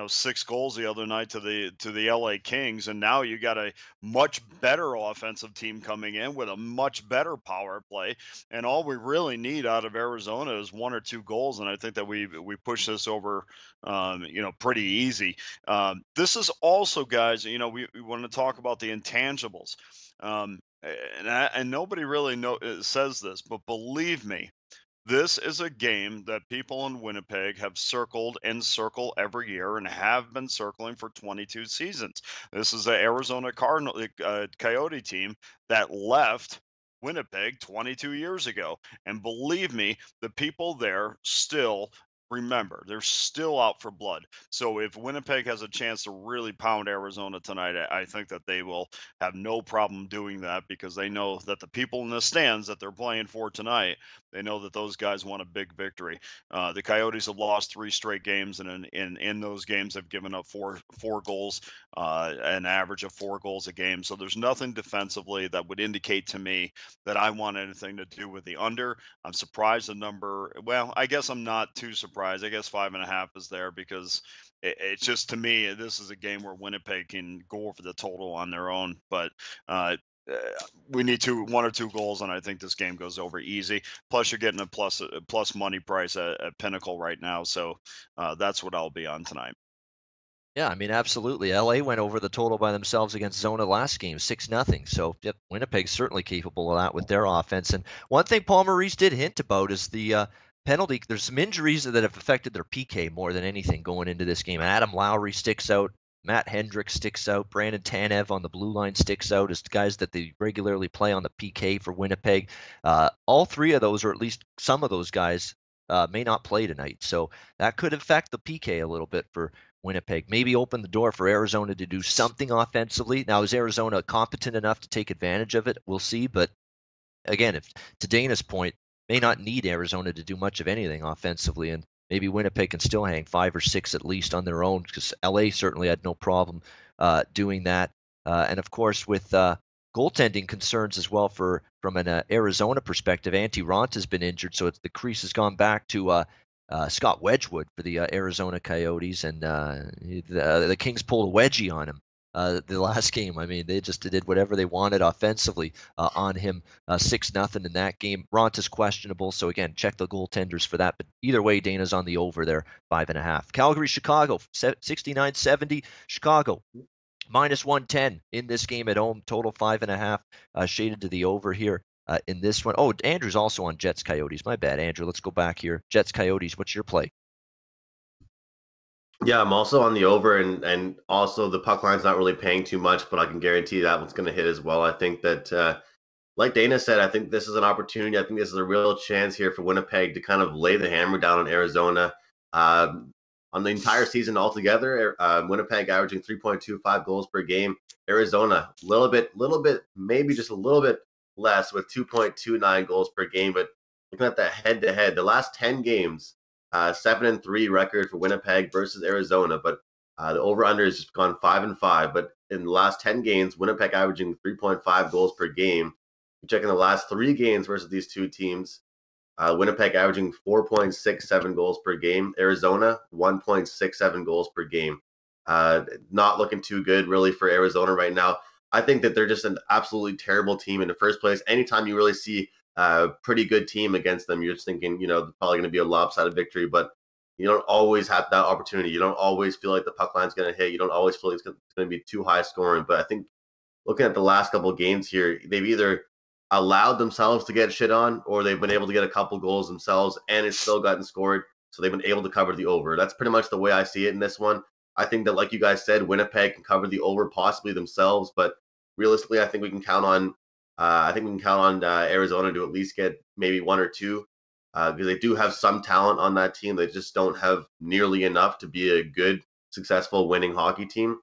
6 goals the other night to the LA Kings, and now you got a much better offensive team coming in with a much better power play, and all we really need out of Arizona is 1 or 2 goals, and I think that we push this over pretty easy. This is also, guys, we want to talk about the intangibles, and nobody really says this, but believe me, this is a game that people in Winnipeg have circled and circle every year and have been circling for 22 seasons. This is the Arizona Coyote team that left Winnipeg 22 years ago. And believe me, the people there still remember. They're still out for blood. So if Winnipeg has a chance to really pound Arizona tonight, I think that they will have no problem doing that, because they know that the people in the stands that they're playing for tonight, they know that those guys want a big victory. The Coyotes have lost 3 straight games, and in those games have given up four goals, an average of 4 goals a game. So there's nothing defensively that would indicate to me that I want anything to do with the under. I'm surprised the number. Well, I guess I'm not too surprised. I guess 5.5 is there, because it's just, to me, this is a game where Winnipeg can go over the total on their own. But we need 1 or 2 goals, and I think this game goes over easy. Plus, you're getting a plus money price at Pinnacle right now, so that's what I'll be on tonight. Yeah, I mean, absolutely. LA went over the total by themselves against Zona last game, 6-0. So yep, Winnipeg's certainly capable of that with their offense. And one thing Paul Maurice did hint about is the penalty. There's some injuries that have affected their PK more than anything going into this game. Adam Lowry sticks out. Matt Hendricks sticks out. Brandon Tanev on the blue line sticks out as guys that they regularly play on the PK for Winnipeg. All 3 of those, or at least some of those guys, may not play tonight. So that could affect the PK a little bit for Winnipeg. Maybe open the door for Arizona to do something offensively. Now, is Arizona competent enough to take advantage of it? We'll see. But again, if to Dana's point, may not need Arizona to do much of anything offensively, and maybe Winnipeg can still hang 5 or 6 at least on their own, because LA certainly had no problem doing that. And of course, with goaltending concerns as well from an Arizona perspective, Antti Raanta has been injured, so the crease has gone back to Scott Wedgwood for the Arizona Coyotes, and the Kings pulled a wedgie on him the last game. I mean, they just did whatever they wanted offensively on him. 6-0 in that game. Ronta's questionable, so again, check the goaltenders for that. But either way, Dana's on the over there, 5.5. Calgary, Chicago, 69-70. Chicago -110 in this game at home. Total 5.5. Shaded to the over here. In this one. Oh, Andrew's also on Jets Coyotes. My bad, Andrew. Let's go back here. Jets Coyotes. What's your play? Yeah, I'm also on the over, and also the puck line's not really paying too much, but I can guarantee that one's going to hit as well. I think that, like Dana said, I think this is an opportunity. I think this is a real chance here for Winnipeg to kind of lay the hammer down on Arizona. On the entire season altogether, Winnipeg averaging 3.25 goals per game. Arizona, little bit, maybe just a little bit less with 2.29 goals per game. But looking at that head-to-head, the last 10 games, 7-3 record for Winnipeg versus Arizona. But the over-under has just gone 5-5. But in the last 10 games, Winnipeg averaging 3.5 goals per game. Checking the last 3 games versus these two teams, Winnipeg averaging 4.67 goals per game. Arizona, 1.67 goals per game. Not looking too good, really, for Arizona right now. I think that they're just an absolutely terrible team in the first place. Anytime you really see a pretty good team against them, you're just thinking, probably going to be a lopsided victory, but you don't always have that opportunity. You don't always feel like the puck line's going to hit. You don't always feel like it's going to be too high scoring. But I think looking at the last couple of games here, they've either allowed themselves to get shit on, or they've been able to get a couple goals themselves, and it's still gotten scored. So they've been able to cover the over. That's pretty much the way I see it in this one. I think that, like you guys said, Winnipeg can cover the over possibly themselves, but realistically, I think we can count on. Arizona to at least get maybe 1 or 2, because they do have some talent on that team. They just don't have nearly enough to be a good, successful, winning hockey team.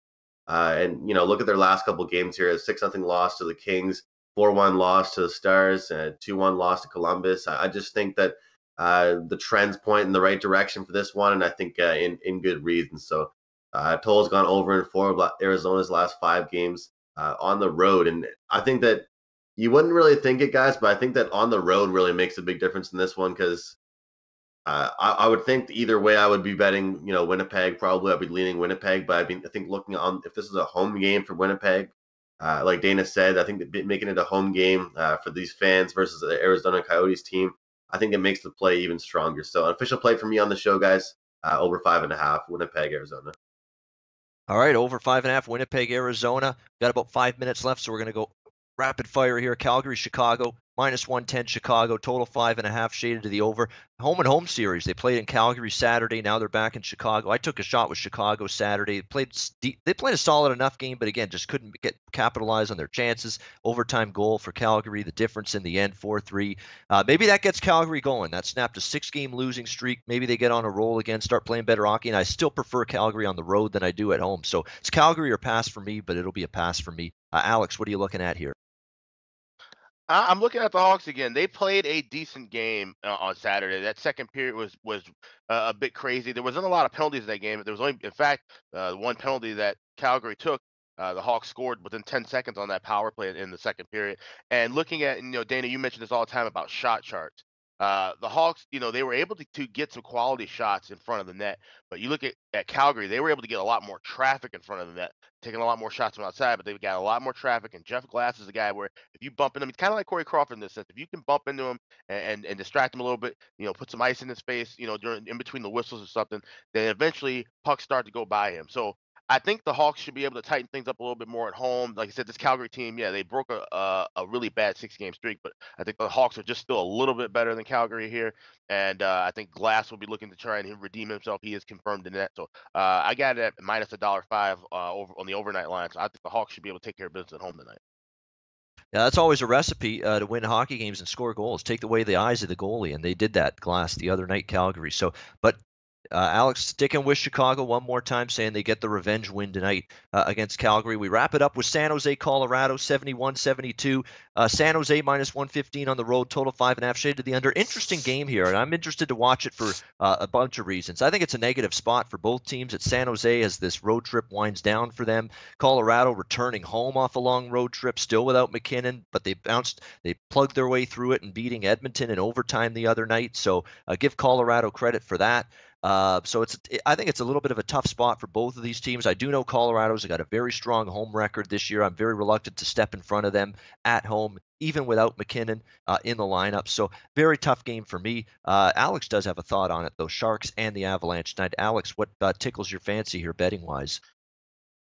And look at their last couple games here: a 6-0 loss to the Kings, 4-1 loss to the Stars, 2-1 loss to Columbus. I just think that the trends point in the right direction for this one, and I think in good reason. So total's gone over in 4 of Arizona's last 5 games on the road, and I think that you wouldn't really think it, guys, but I think that on the road really makes a big difference in this one, because I would think either way I would be betting, Winnipeg. Probably I'd be leaning Winnipeg, but I think looking on, if this is a home game for Winnipeg, like Dana said, I think that making it a home game for these fans versus the Arizona Coyotes team, I think it makes the play even stronger. So an official play for me on the show, guys, over 5.5, Winnipeg, Arizona. All right, over 5.5, Winnipeg, Arizona. Got about 5 minutes left, so we're going to go rapid fire here. Calgary, Chicago, -110 Chicago, total 5.5, shaded to the over. Home and home series. They played in Calgary Saturday. Now they're back in Chicago. I took a shot with Chicago Saturday. They played a solid enough game, but again, just couldn't capitalize on their chances. Overtime goal for Calgary. The difference in the end, 4-3. Maybe that gets Calgary going. That snapped a 6-game losing streak. Maybe they get on a roll again, start playing better hockey. And I still prefer Calgary on the road than I do at home. So it's Calgary or pass for me, but it'll be a pass for me. Alex, what are you looking at here? I'm looking at the Hawks again. They played a decent game on Saturday. That second period was a bit crazy. There wasn't a lot of penalties in that game. There was only, in fact, one penalty that Calgary took. The Hawks scored within 10 seconds on that power play in the second period. And looking at, Dana, you mentioned this all the time about shot charts. The Hawks, they were able to get some quality shots in front of the net. But you look at Calgary, they were able to get a lot more traffic in front of the net, taking a lot more shots from outside, but they've got a lot more traffic. And Jeff Glass is a guy where if you bump into him, he's kind of like Corey Crawford in this sense. If you can bump into him and distract him a little bit, put some ice in his face, in between the whistles or something, then eventually pucks start to go by him. So I think the Hawks should be able to tighten things up a little bit more at home. Like I said, this Calgary team, yeah, they broke a really bad 6-game streak, but I think the Hawks are just still a little bit better than Calgary here. And I think Glass will be looking to try and redeem himself. He is confirmed in that. So I got it at minus $1.05 over on the overnight line. So I think the Hawks should be able to take care of business at home tonight. Yeah, that's always a recipe to win hockey games and score goals. Take away the eyes of the goalie, and they did that, Glass, the other night, Calgary. So, but Alex, sticking with Chicago one more time, saying they get the revenge win tonight against Calgary. We wrap it up with San Jose, Colorado, 71-72. San Jose -115 on the road, total 5.5, shaded to the under. Interesting game here, and I'm interested to watch it for a bunch of reasons. I think it's a negative spot for both teams at San Jose as this road trip winds down for them. Colorado returning home off a long road trip, still without McKinnon, but they plugged their way through it and beating Edmonton in overtime the other night. So give Colorado credit for that. So I think it's a little bit of a tough spot for both of these teams. I do know Colorado's got a very strong home record this year. I'm very reluctant to step in front of them at home, even without McKinnon in the lineup. So very tough game for me. Alex does have a thought on it, though. Sharks and the Avalanche tonight. Alex, what tickles your fancy here betting-wise?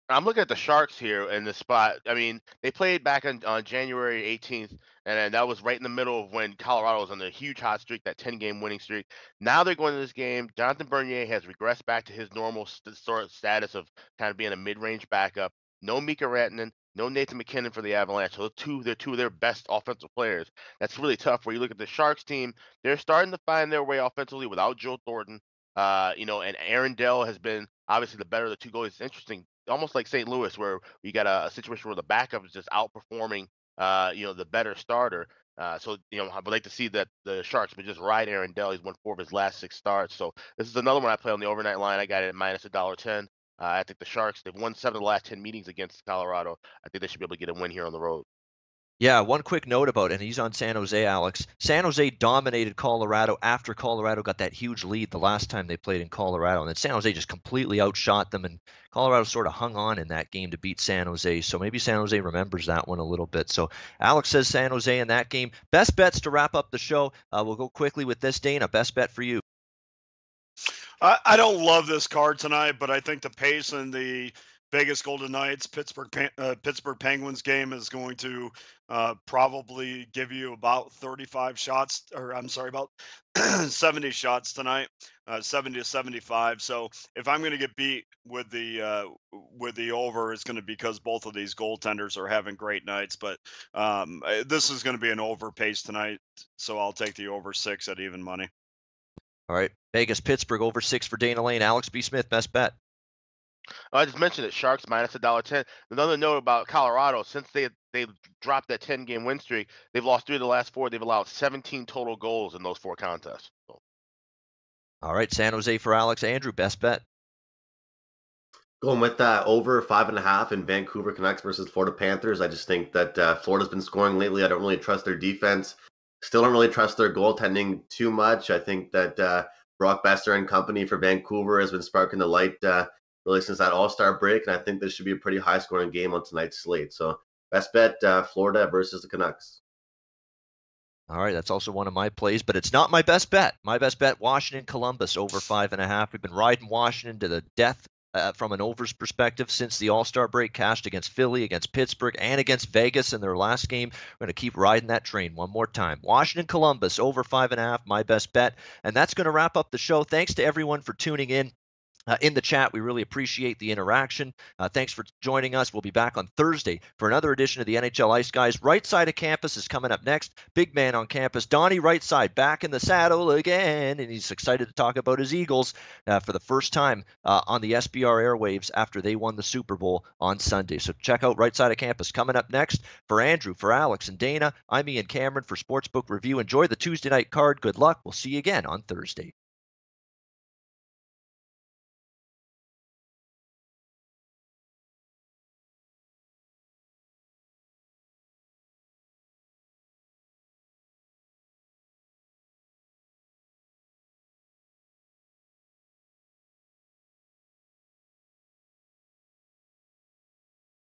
I'm looking at the Sharks here in this spot. I mean, they played back on January 18th, and then that was right in the middle of when Colorado was on a huge hot streak, that 10-game winning streak. Now they're going to this game. Jonathan Bernier has regressed back to his normal sort of status of kind of being a mid-range backup. No Mika Rantanen, no Nathan McKinnon for the Avalanche. So they're two of their best offensive players. That's really tough. Where you look at the Sharks team, they're starting to find their way offensively without Joe Thornton. And Aaron Dell has been obviously the better of the two goalies. It's interesting, almost like St. Louis, where you got a situation where the backup is just outperforming, the better starter. I would like to see that the Sharks would just ride Aaron Dell. He's won 4 of his last 6 starts. So this is another one I play on the overnight line. I got it at minus $1.10. I think the Sharks, they've won 7 of the last 10 meetings against Colorado. I think they should be able to get a win here on the road. Yeah, one quick note about, and he's on San Jose, Alex. San Jose dominated Colorado after Colorado got that huge lead the last time they played in Colorado. And then San Jose just completely outshot them, and Colorado sort of hung on in that game to beat San Jose. So maybe San Jose remembers that one a little bit. So Alex says San Jose in that game. Best bets to wrap up the show. We'll go quickly with this, Dana. Best bet for you. I don't love this card tonight, but I think the pace and the Vegas Golden Knights Pittsburgh Penguins game is going to probably give you about 35 shots, or I'm sorry, about 70 shots tonight, 70 to 75. So if I'm going to get beat with the over, it's going to be because both of these goaltenders are having great nights. But this is going to be an over pace tonight, so I'll take the over 6 at even money. All right, Vegas Pittsburgh over 6 for Dana Lane. Alex B. Smith, best bet. I just mentioned it. Sharks minus $1.10. Another note about Colorado: since they dropped that 10-game win streak, they've lost 3 of the last 4. They've allowed 17 total goals in those 4 contests. So. All right, San Jose for Alex. Andrew, best bet. Going with that over 5.5 in Vancouver Canucks versus Florida Panthers. I just think that Florida's been scoring lately. I don't really trust their defense. Still don't really trust their goaltending too much. I think that Brock Besser and company for Vancouver has been sparking the light really since that All-Star break, and I think this should be a pretty high-scoring game on tonight's slate. So best bet, Florida versus the Canucks. All right, that's also one of my plays, but it's not my best bet. My best bet, Washington-Columbus over 5.5. We've been riding Washington to the death from an overs perspective since the All-Star break, cashed against Philly, against Pittsburgh, and against Vegas in their last game. We're going to keep riding that train one more time. Washington-Columbus over 5.5, my best bet. And that's going to wrap up the show. Thanks to everyone for tuning in. In the chat, we really appreciate the interaction. Thanks for joining us. We'll be back on Thursday for another edition of the NHL Ice Guys. Right side of campus is coming up next. Big man on campus, Donnie right side, back in the saddle again, and he's excited to talk about his Eagles for the first time on the SBR airwaves after they won the Super Bowl on Sunday. So check out right side of campus coming up next. For Andrew, for Alex, and Dana, I'm Ian Cameron for Sportsbook Review. Enjoy the Tuesday night card. Good luck. We'll see you again on Thursday.